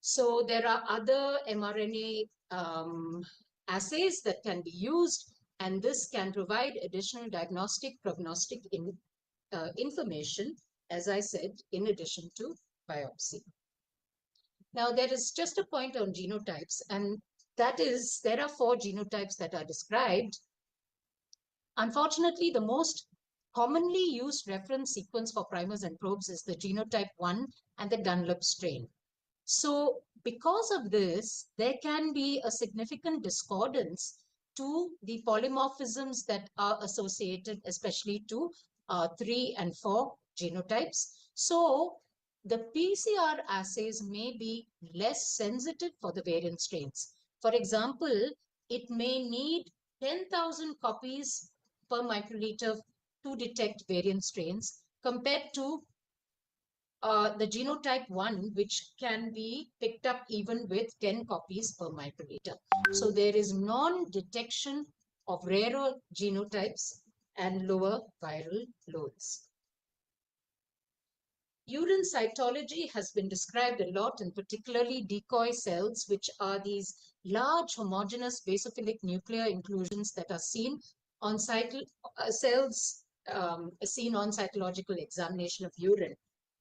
So there are other mRNA assays that can be used, and this can provide additional diagnostic, prognostic information, as I said, in addition to biopsy. Now, there is just a point on genotypes, and that is, there are 4 genotypes that are described. Unfortunately, the most commonly used reference sequence for primers and probes is the genotype 1 and the Dunlop strain. So because of this, there can be a significant discordance to the polymorphisms that are associated, especially to 3 and 4 genotypes. So the PCR assays may be less sensitive for the variant strains. For example, it may need 10,000 copies per microliter to detect variant strains, compared to the genotype 1, which can be picked up even with 10 copies per microliter. So there is non-detection of rarer genotypes and lower viral loads. Urine cytology has been described a lot, and particularly decoy cells, which are these large homogeneous basophilic nuclear inclusions that are seen on cells seen on cytological examination of urine.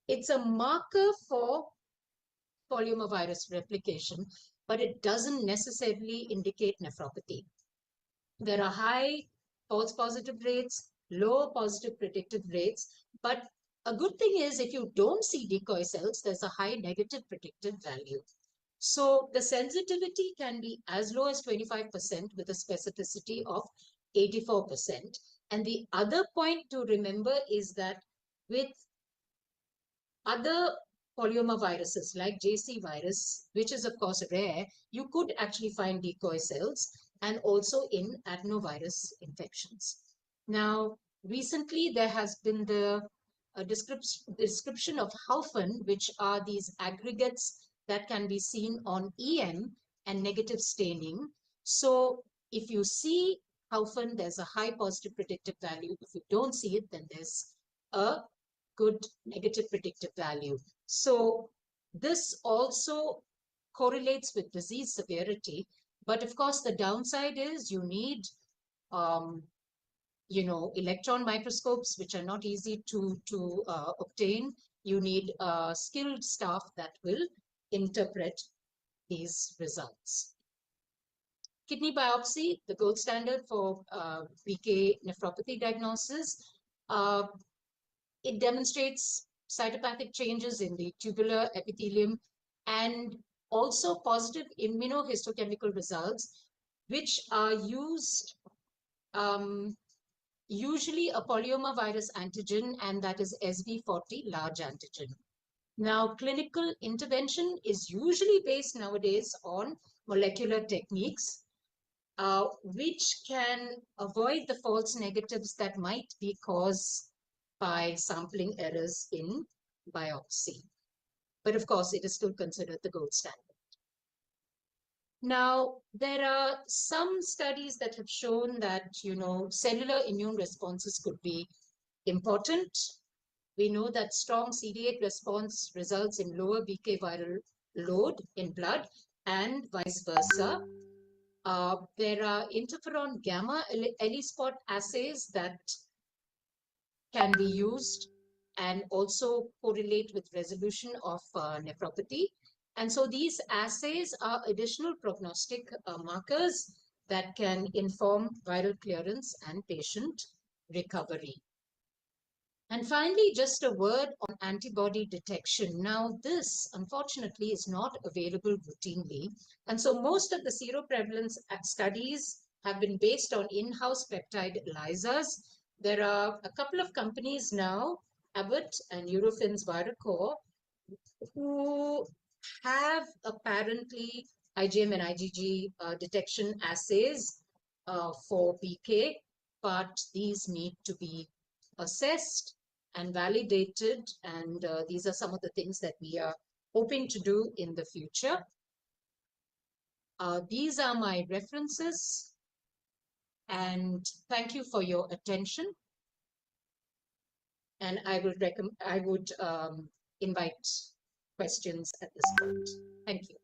It's a marker for polyomavirus replication, but it doesn't necessarily indicate nephropathy. There are high false positive rates, low positive predictive rates, but a good thing is if you don't see decoy cells, there's a high negative predictive value. So the sensitivity can be as low as 25% with a specificity of 84%. And the other point to remember is that with other polyomaviruses like JC virus, which is of course rare, you could actually find decoy cells, and also in adenovirus infections. Now, recently there has been the description of Haufen, which are these aggregates that can be seen on EM and negative staining. So if you see how often there's a high positive predictive value. If you don't see it, then there's a good negative predictive value. So this also correlates with disease severity. But of course, the downside is you need, electron microscopes, which are not easy to obtain. You need skilled staff that will interpret these results. Kidney biopsy, the gold standard for BK nephropathy diagnosis. It demonstrates cytopathic changes in the tubular epithelium and also positive immunohistochemical results, which are used usually a polyomavirus antigen, and that is SV40 large antigen. Now, clinical intervention is usually based nowadays on molecular techniques, which can avoid the false negatives that might be caused by sampling errors in biopsy. But of course, it is still considered the gold standard. Now, there are some studies that have shown that, cellular immune responses could be important. We know that strong CD8 response results in lower BK viral load in blood and vice versa. There are interferon gamma ELISpot assays that can be used and also correlate with resolution of nephropathy. And so these assays are additional prognostic markers that can inform viral clearance and patient recovery. And finally, just a word on antibody detection. Now, this, unfortunately, is not available routinely. And so most of the seroprevalence studies have been based on in-house peptide ELISAs. There are a couple of companies now, Abbott and Eurofins Viracor, who have apparently IgM and IgG detection assays for BK, but these need to be assessed and validated, and these are some of the things that we are hoping to do in the future. These are my references, and thank you for your attention. And I would invite questions at this point. Thank you.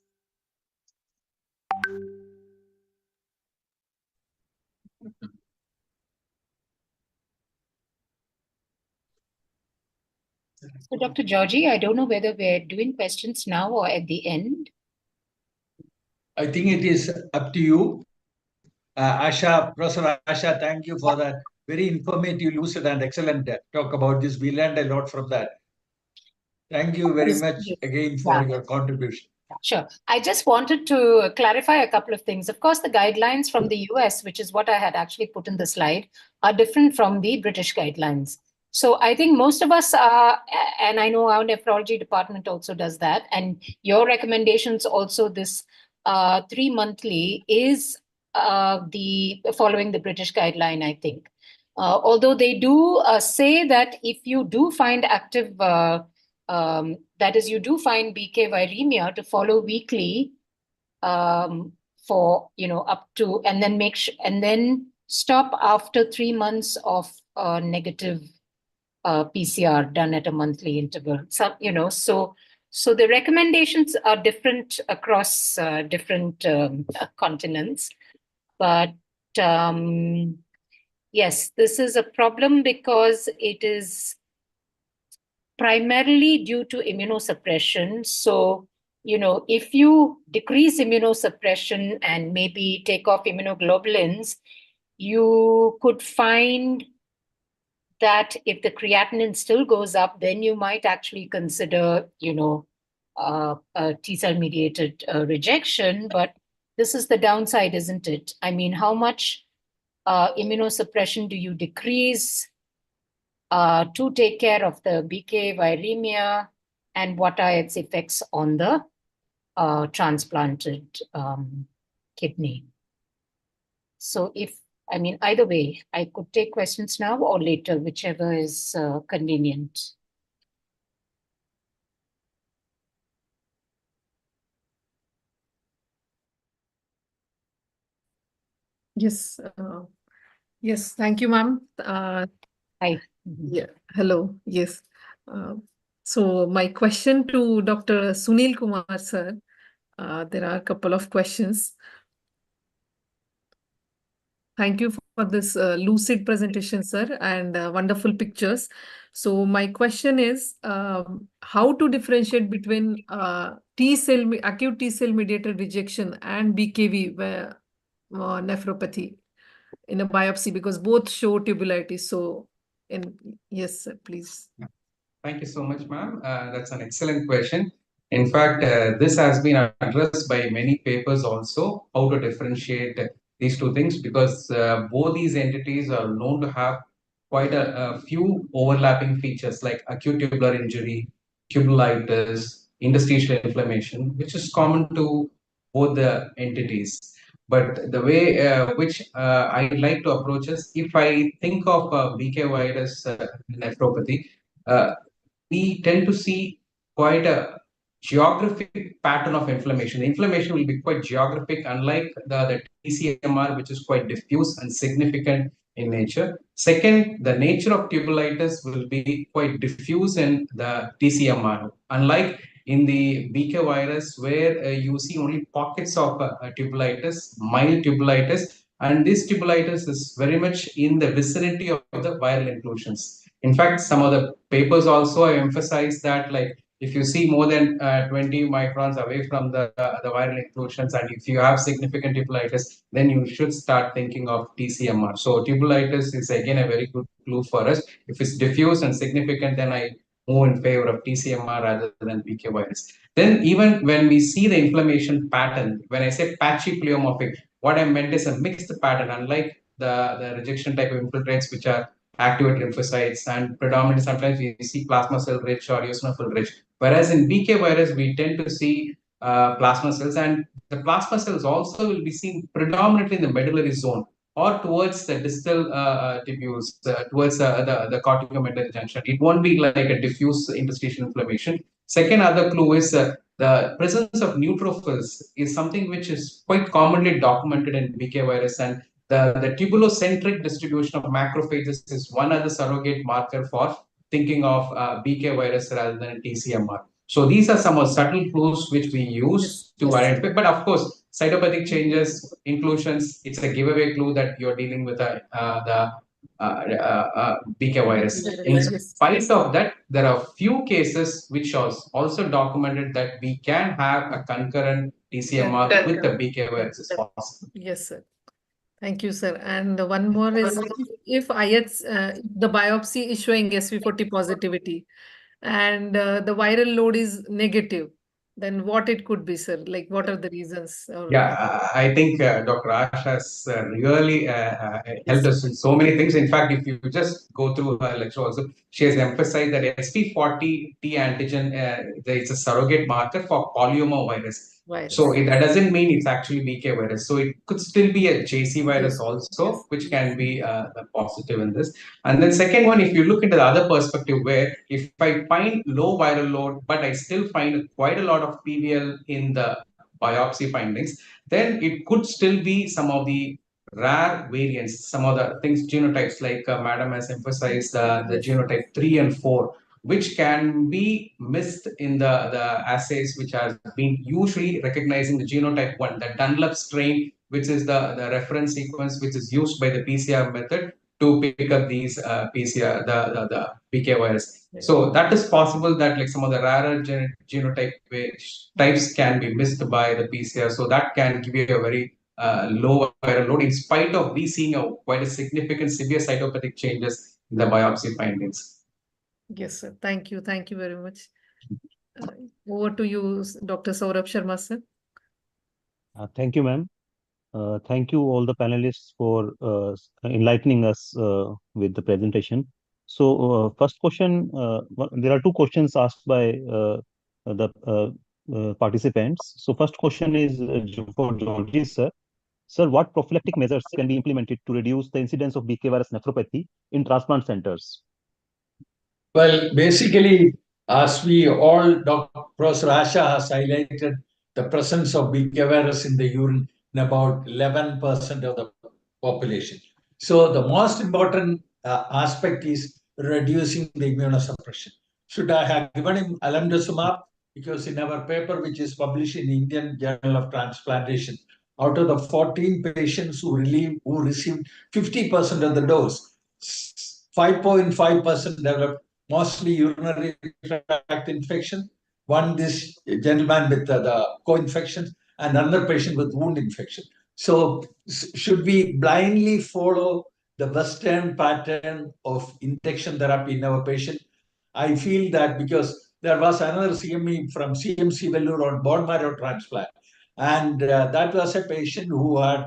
So, Dr. Georgie, I don't know whether we're doing questions now or at the end. I think it is up to you. Asha, Professor Asha, thank you for that very informative, lucid, and excellent talk about this. We learned a lot from that. Thank you very much again for your contribution. Sure. I just wanted to clarify a couple of things. Of course, the guidelines from the US, which is what I had actually put in the slide, are different from the British guidelines. So I think most of us are, and I know our nephrology department also does that, and your recommendations also, this 3-monthly is the following the British guideline, I think. Although they do say that if you do find active that is, you do find BK viremia to follow weekly for, up to, and then and then stop after 3 months of negative PCR done at a monthly interval. So the recommendations are different across different continents, but yes, this is a problem because it is primarily due to immunosuppression. So, if you decrease immunosuppression and maybe take off immunoglobulins, you could find that if the creatinine still goes up, then you might actually consider, a T-cell mediated rejection. But this is the downside, isn't it? I mean, how much immunosuppression do you decrease to take care of the BK viremia, and what are its effects on the transplanted kidney? So either way, I could take questions now or later, whichever is convenient. Yes, Yes, thank you, ma'am. Hi. Yeah, hello. Yes. So my question to Dr. Sunil Kumar, sir, there are a couple of questions. Thank you for this lucid presentation, sir, and wonderful pictures. So my question is, how to differentiate between acute T cell mediated rejection and BKV nephropathy in a biopsy, because both show tubulitis. So, yes, sir, please. Thank you so much, ma'am. That's an excellent question. In fact, this has been addressed by many papers also, how to differentiate these two things, because both these entities are known to have quite a few overlapping features like acute tubular injury, tubulitis, interstitial inflammation, which is common to both the entities. But the way which I like to approach is, if I think of BK virus nephropathy, uh, we tend to see quite a geographic pattern of inflammation. The inflammation will be quite geographic, unlike the TCMR, which is quite diffuse and significant in nature. Second, the nature of tubulitis will be quite diffuse in the TCMR, unlike in the BK virus, where you see only pockets of tubulitis, mild tubulitis, and this tubulitis is very much in the vicinity of the viral inclusions. In fact, some of the papers also have emphasized that, like, if you see more than 20 microns away from the viral inclusions, and if you have significant tubulitis, then you should start thinking of TCMR. So tubulitis is again a very good clue for us. If it's diffuse and significant, then I move in favor of TCMR rather than BK virus. Then even when we see the inflammation pattern, when I say patchy pleomorphic, what I meant is a mixed pattern, unlike the rejection type of infiltrates, which are activate lymphocytes, and predominantly sometimes we see plasma cell rich or eosinophil rich. Whereas in BK virus, we tend to see plasma cells, and the plasma cells also will be seen predominantly in the medullary zone or towards the distal tubules, towards the corticomedullary junction. It won't be like a diffuse interstitial inflammation. Second other clue is the presence of neutrophils is something which is quite commonly documented in BK virus, and the tubulocentric distribution of macrophages is one other surrogate marker for thinking of BK virus rather than TCMR. So these are some of subtle clues which we use to identify. But of course, cytopathic changes, inclusions, it's a giveaway clue that you're dealing with the BK virus. In spite of that, there are few cases which are also documented that we can have a concurrent TCMR with the BK virus is possible. Yes, sir. Thank you, sir. And one more is, if the biopsy is showing SV40 positivity and the viral load is negative, then what it could be, sir? Like, what are the reasons? Yeah, I think Dr. Ash has really helped us in so many things. In fact, if you just go through her lecture also, she has emphasized that SP40 T antigen, it's a surrogate marker for polyomavirus. So that doesn't mean it's actually BK virus. So it could still be a JC virus also, which can be positive in this. And then second one, if you look into the other perspective, where if I find low viral load, but I still find quite a lot of PVL in the biopsy findings, then it could still be some of the rare variants, some of the things, genotypes, like Madam has emphasized the genotype 3 and 4, which can be missed in the assays, which has been usually recognizing the genotype 1, the Dunlop strain, which is the reference sequence which is used by the PCR method to pick up these PCR, the BK virus. So that is possible that, like, some of the rarer genotype types can be missed by the PCR. So that can give you a very low viral load, in spite of we seeing quite a significant severe cytopathic changes in the biopsy findings. Yes, sir. Thank you. Thank you very much. Over to you, Dr. Saurabh Sharma, sir. Thank you, ma'am. Thank you all the panelists for enlightening us with the presentation. So first question, there are two questions asked by the participants. So first question is for Georgie, sir. Sir, what prophylactic measures can be implemented to reduce the incidence of BK virus nephropathy in transplant centers? Well, basically, as we all, Professor Asha has highlighted the presence of BK virus in the urine in about 11% of the population. So the most important aspect is reducing the immunosuppression. Should I have given him alemtuzumab? Because in our paper, which is published in Indian Journal of Transplantation, out of the 14 patients who received 50% of the dose, 5.5% developed mostly urinary tract infection. One, this gentleman with the co-infections, and another patient with wound infection. So should we blindly follow the Western pattern of induction therapy in our patient? I feel that because there was another CME from CMC Vellore on bone marrow transplant, and that was a patient who had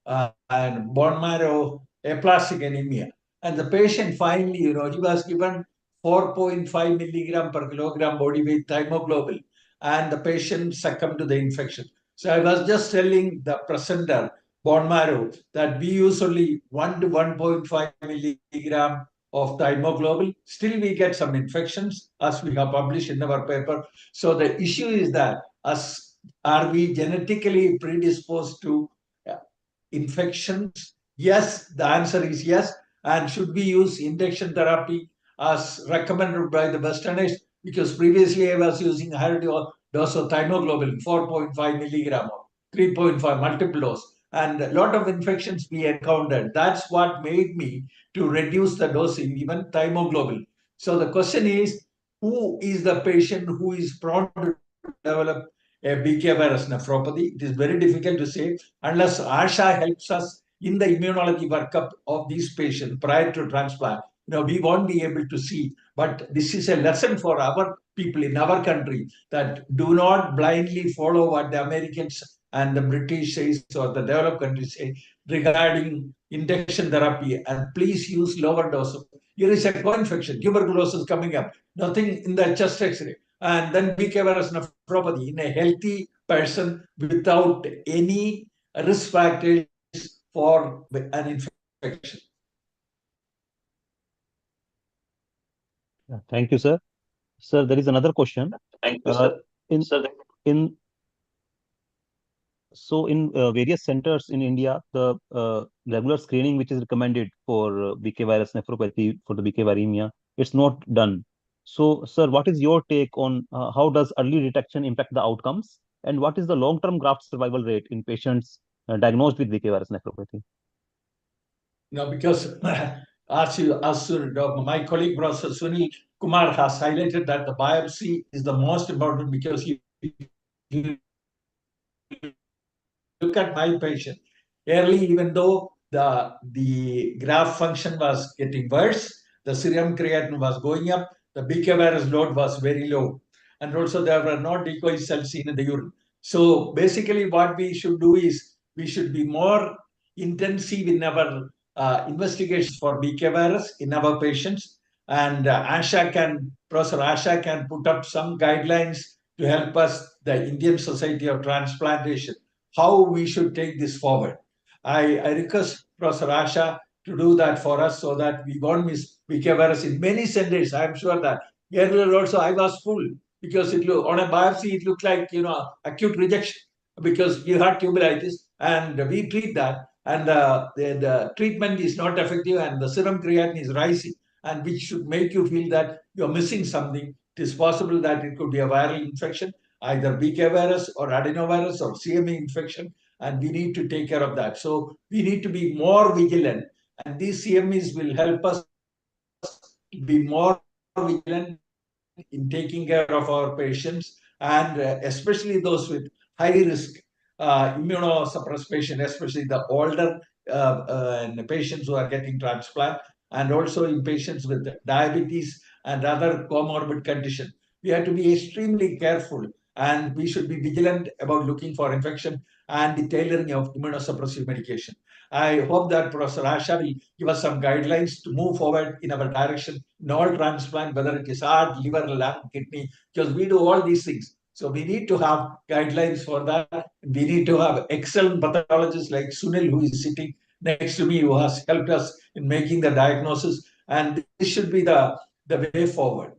bone marrow aplastic anemia. And the patient finally, he was given 4.5 milligram per kilogram body weight thymoglobin, and the patient succumbed to the infection. So I was just telling the presenter, bone marrow, that we use only 1 to 1.5 milligram of thymoglobin. Still, we get some infections, as we have published in our paper. So the issue is that are we genetically predisposed to infections? Yes, the answer is yes. And should we use induction therapy as recommended by the Westerners? Because previously I was using higher dose of thymoglobin, 4.5 milligram or 3.5 multiple dose. And a lot of infections we encountered. That's what made me to reduce the dose in even thymoglobin. So the question is, who is the patient who is prone to develop a BK virus nephropathy? It is very difficult to say unless ASHA helps us in the immunology workup of these patients prior to transplant. We won't be able to see. But this is a lesson for our people in our country, that do not blindly follow what the Americans and the British says or the developed countries say regarding induction therapy, and please use lower dose. Here is a co-infection, tuberculosis coming up, nothing in the chest X-ray, and then BK virus nephropathy in a healthy person without any risk factors for an infection. Thank you, sir. Sir, there is another question. Thank you, sir. In various centers in India, the regular screening which is recommended for BK virus nephropathy, for the BK viremia, it's not done. So, sir, what is your take on how does early detection impact the outcomes, and what is the long-term graft survival rate in patients diagnosed with BK virus nephropathy? Because as my colleague Professor Sunil Kumar has highlighted that the biopsy is the most important, because you look at my patient early, even though the graft function was getting worse, the serum creatinine was going up, the BK virus load was very low, and also there were no decoy cells seen in the urine. So basically what we should do is we should be more intensive in our investigations for BK virus in our patients, and Professor Asha can put up some guidelines to help us, the Indian Society of Transplantation, how we should take this forward. I request Professor Asha to do that for us so that we won't miss BK virus in many centers. I'm sure that earlier also I was full, because on a biopsy it looked like acute rejection, because you had tubulitis, and we treat that, and the treatment is not effective, and the serum creatinine is rising, and which should make you feel that you're missing something. It is possible that it could be a viral infection, either BK virus or adenovirus or CME infection, and we need to take care of that. So we need to be more vigilant, and these CMEs will help us be more vigilant in taking care of our patients, and especially those with high risk immunosuppressed patients, especially the older patients who are getting transplant, and also in patients with diabetes and other comorbid conditions. We have to be extremely careful, and we should be vigilant about looking for infection and the tailoring of immunosuppressive medication. I hope that Professor Asha will give us some guidelines to move forward in our direction in all transplant, whether it is heart, liver, lung, kidney, because we do all these things. So we need to have guidelines for that. We need to have excellent pathologists like Sunil, who is sitting next to me, who has helped us in making the diagnosis. And this should be the way forward.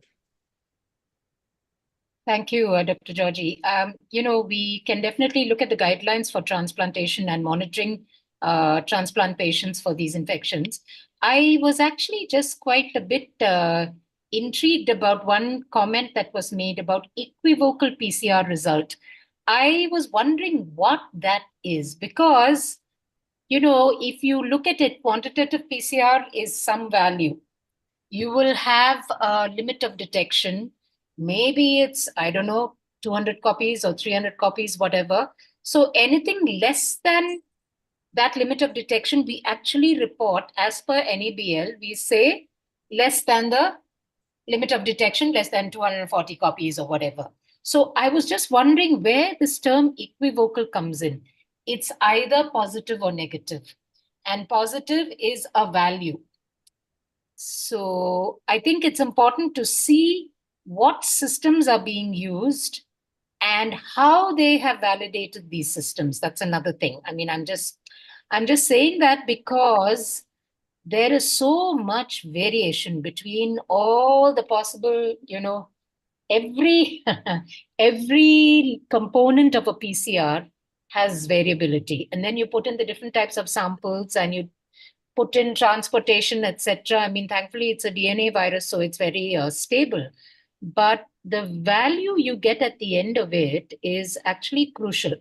Thank you, Dr. Georgie. We can definitely look at the guidelines for transplantation and monitoring transplant patients for these infections. I was actually just quite a bit intrigued about one comment that was made about equivocal PCR result. I was wondering what that is, because, you know, if you look at it, quantitative PCR is some value. You will have a limit of detection. Maybe it's, I don't know, 200 copies or 300 copies, whatever. So anything less than that limit of detection, we actually report as per NABL, we say less than the limit of detection, less than 240 copies or whatever. So I was just wondering where this term equivocal comes in. It's either positive or negative. And positive is a value. So I think it's important to see what systems are being used and how they have validated these systems. That's another thing. I mean, I'm just saying that because there is so much variation between all the possible, you know, every component of a PCR has variability. And then you put in the different types of samples and you put in transportation, etc. I mean, thankfully, it's a DNA virus, so it's very stable. But the value you get at the end of it is actually crucial,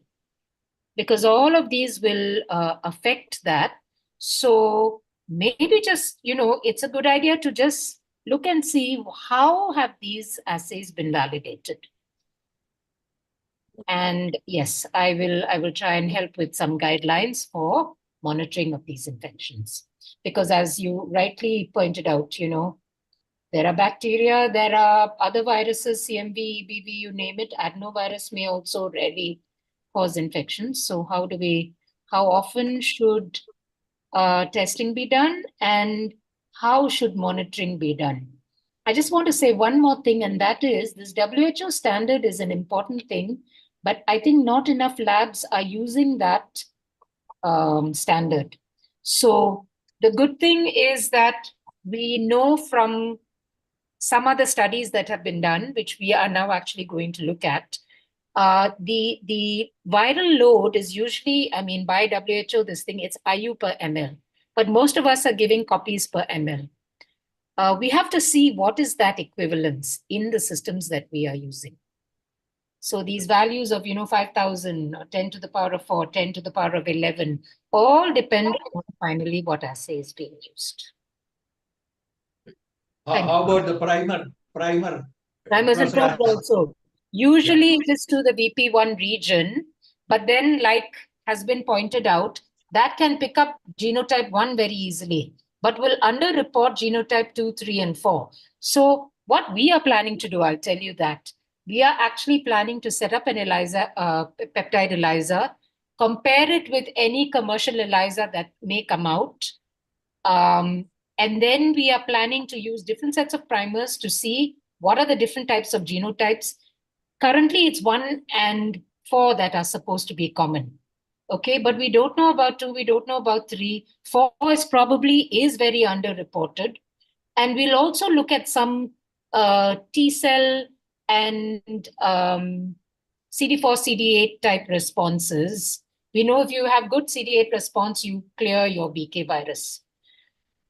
because all of these will affect that. So maybe just, you know, it's a good idea to just look and see how have these assays been validated. And yes, I will try and help with some guidelines for monitoring of these infections. Because as you rightly pointed out, you know, there are bacteria, there are other viruses, CMV, EBV, you name it. Adenovirus may also rarely cause infections. So how often should testing be done, and how should monitoring be done? I just want to say one more thing, and that is this WHO standard is an important thing, but I think not enough labs are using that standard. So the good thing is that we know from some other studies that have been done, which we are now actually going to look at, the viral load is usually, I mean, by WHO, this thing, it's IU per ml, but most of us are giving copies per ml. We have to see what is that equivalence in the systems that we are using. So these values of, you know, 5,000, 10 to the power of 4, 10 to the power of 11, all depend on finally what assay is being used. How about the primers and probes also? Usually it is to the VP1 region, but then, like has been pointed out, that can pick up genotype 1 very easily, but will underreport genotype 2, 3, and 4. So what we are planning to do, I'll tell you that. We are actually planning to set up an ELISA, peptide ELISA, compare it with any commercial ELISA that may come out. And then we are planning to use different sets of primers to see what are the different types of genotypes. Currently, it's 1 and 4 that are supposed to be common. Okay, but we don't know about 2, we don't know about 3. 4 is probably very underreported. And we'll also look at some T cell and CD4, CD8 type responses. We know if you have good CD8 response, you clear your BK virus.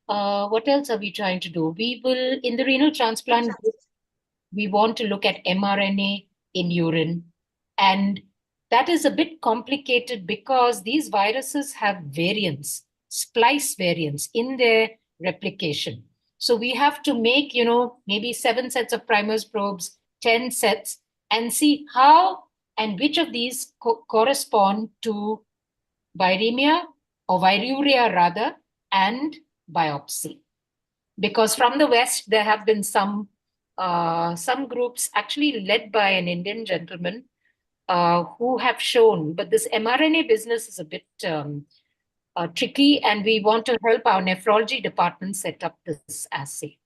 What else are we trying to do? We will, in the renal transplant, we want to look at mRNA in urine. And that is a bit complicated because these viruses have variants, splice variants in their replication. So we have to make, you know, maybe 7 sets of primers probes, 10 sets, and see how and which of these correspond to viremia or viruria rather, and biopsy. Because from the West, there have been some groups actually led by an Indian gentleman who have shown, but this mRNA business is a bit tricky, and we want to help our nephrology department set up this assay.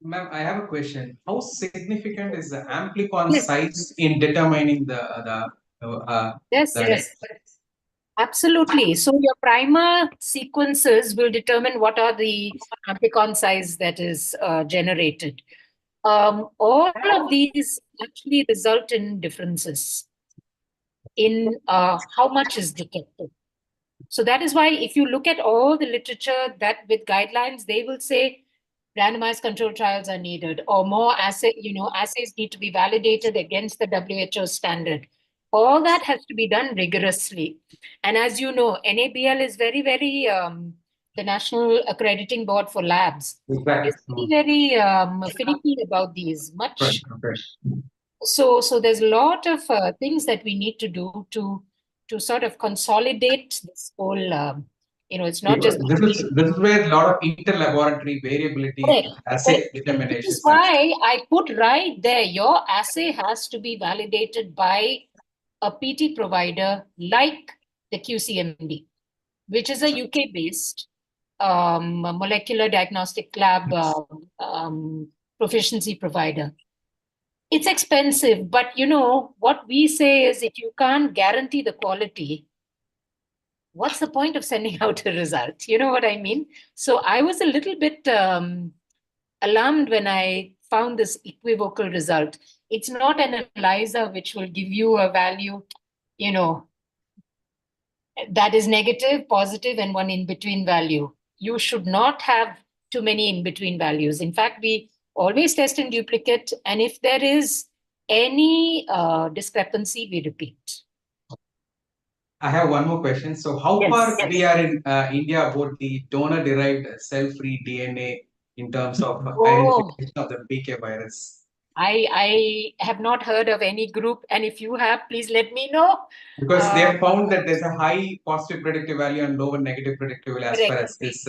Ma'am, I have a question. How significant is the amplicon size in determining the yes. Absolutely. So your primer sequences will determine what are the amplicon size that is generated. All of these actually result in differences in how much is detected. So that is why if you look at all the literature that with guidelines, they will say randomized controlled trials are needed, or more assays need to be validated against the WHO standard. All that has to be done rigorously. And as you know, NABL is very, very, the National Accrediting Board for Labs is very, very finicky about these, much. So there's a lot of things that we need to do to sort of consolidate this whole, it's not just. This is where a lot of inter-laboratory variability assay determination. This is why I put right there, your assay has to be validated by a PT provider like the QCMD, which is a UK-based molecular diagnostic lab proficiency provider. It's expensive, but what we say is if you can't guarantee the quality, what's the point of sending out a result? You know what I mean? So I was a little bit alarmed when I found this equivocal result. It's not an ELISA which will give you a value, that is negative, positive, and one in-between value. You should not have too many in-between values. In fact, we always test in duplicate, and if there is any discrepancy, we repeat. I have one more question. So how far we are in India about the donor-derived cell-free DNA in terms of identification of the BK virus? I have not heard of any group, and if you have, please let me know. Because they have found that there's a high positive predictive value and lower negative predictive value as far as this.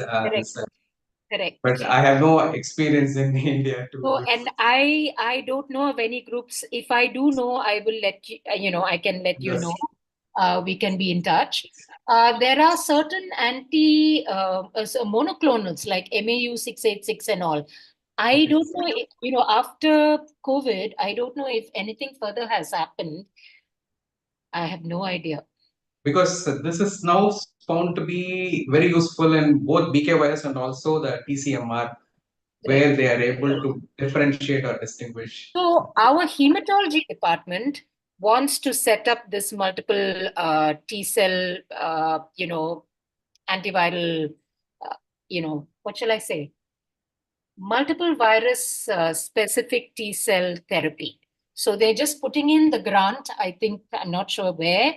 Correct. But I have no experience in India too. So, and I don't know of any groups. If I do know, I will let you. I can let you know. We can be in touch. There are certain monoclonals like MAU 686 and all. I don't know if, after COVID, I don't know if anything further has happened. I have no idea. Because this is now found to be very useful in both BK virus and also the TCMR, where they are able to differentiate or distinguish. So our hematology department wants to set up this multiple T cell, antiviral, what shall I say? Multiple virus specific T cell therapy. So they're just putting in the grant, I think, I'm not sure where,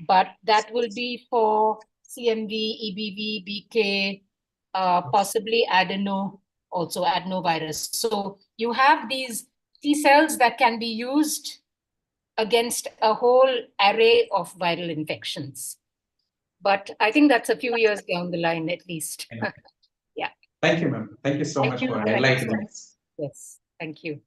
but that will be for CMV, EBV, BK, possibly adenovirus. So you have these T cells that can be used against a whole array of viral infections. But I think that's a few years down the line at least. Yeah. Thank you, ma'am. Thank you so much for enlightening us. Yes, thank you.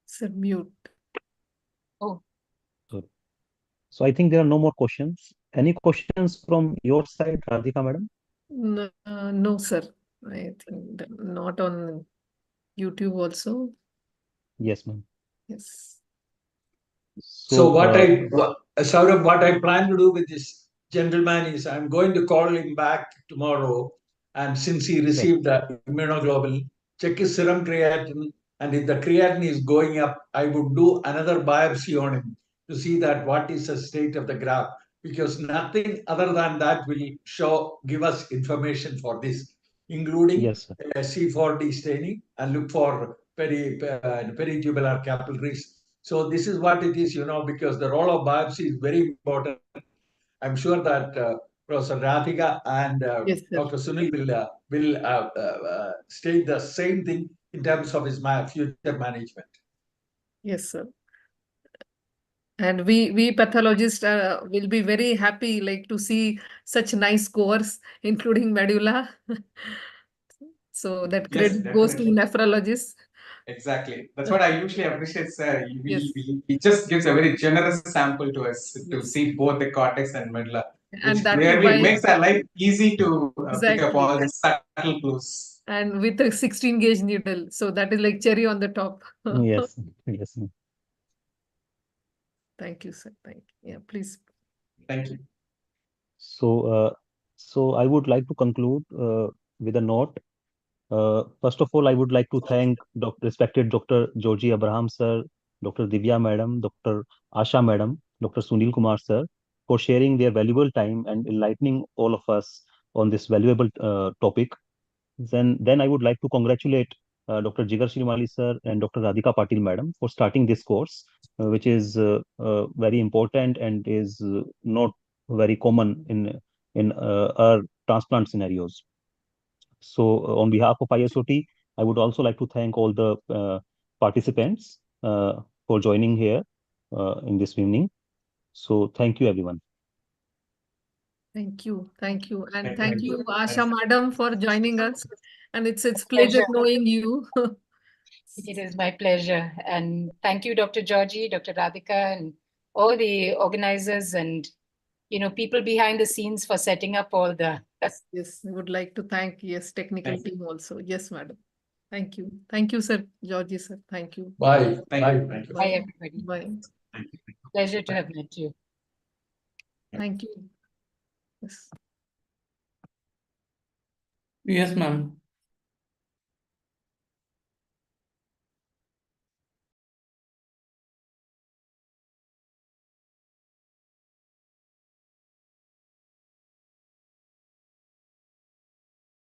Sir, mute. Oh. So I think there are no more questions. Any questions from your side, Radhika madam? No, sir. I think not on YouTube also. Yes, ma'am. Yes. So what I plan to do with this gentleman is I'm going to call him back tomorrow, and since he received the immunoglobulin, check his serum creatinine, and if the creatinine is going up, I would do another biopsy on him to see that what is the state of the graph, because nothing other than that will give us information for this, including C4D staining and look for peritubular capillaries. So this is what it is, because the role of biopsy is very important. I'm sure that Professor Radhika and Dr. Sunil will state the same thing in terms of his future management. Yes, sir. And we pathologists will be very happy to see such nice scores, including medulla. So that credit goes to nephrologists. Exactly. That's what I usually appreciate, sir. He just gives a very generous sample to us to see both the cortex and medulla, which clearly makes our life easy to pick up all the subtle clues. And with a 16 gauge needle. So that is like cherry on the top. Yes. Thank you, sir. Thank you. Yeah, please. Thank you. So I would like to conclude with a note. First of all, I would like to thank respected Dr. Georgie Abraham sir, Dr. Divya madam, Dr. Asha madam, Dr. Sunil Kumar sir, for sharing their valuable time and enlightening all of us on this valuable topic. Then I would like to congratulate Dr. Jigar Shrimali sir and Dr. Radhika Patil madam for starting this course, which is very important and is not very common in our transplant scenarios. So on behalf of ISOT, I would also like to thank all the participants for joining here in this evening. So thank you, everyone. Thank you. Thank you. And Thank thank you. you, Asha madam, for joining us. And it's pleasure knowing you. It is my pleasure. And thank you, Dr. Georgie, Dr. Radhika, and all the organizers and, people behind the scenes for setting up all the. Yes, we would like to thank, yes, technical Thank you. team also. Yes, madam. Thank you. Thank you, sir. Georgie, sir. Thank you. Bye. Thank you. Thank you. Bye, everybody. Bye. Thank you. Pleasure to have met you. Thank you. Yes. Yes, ma'am.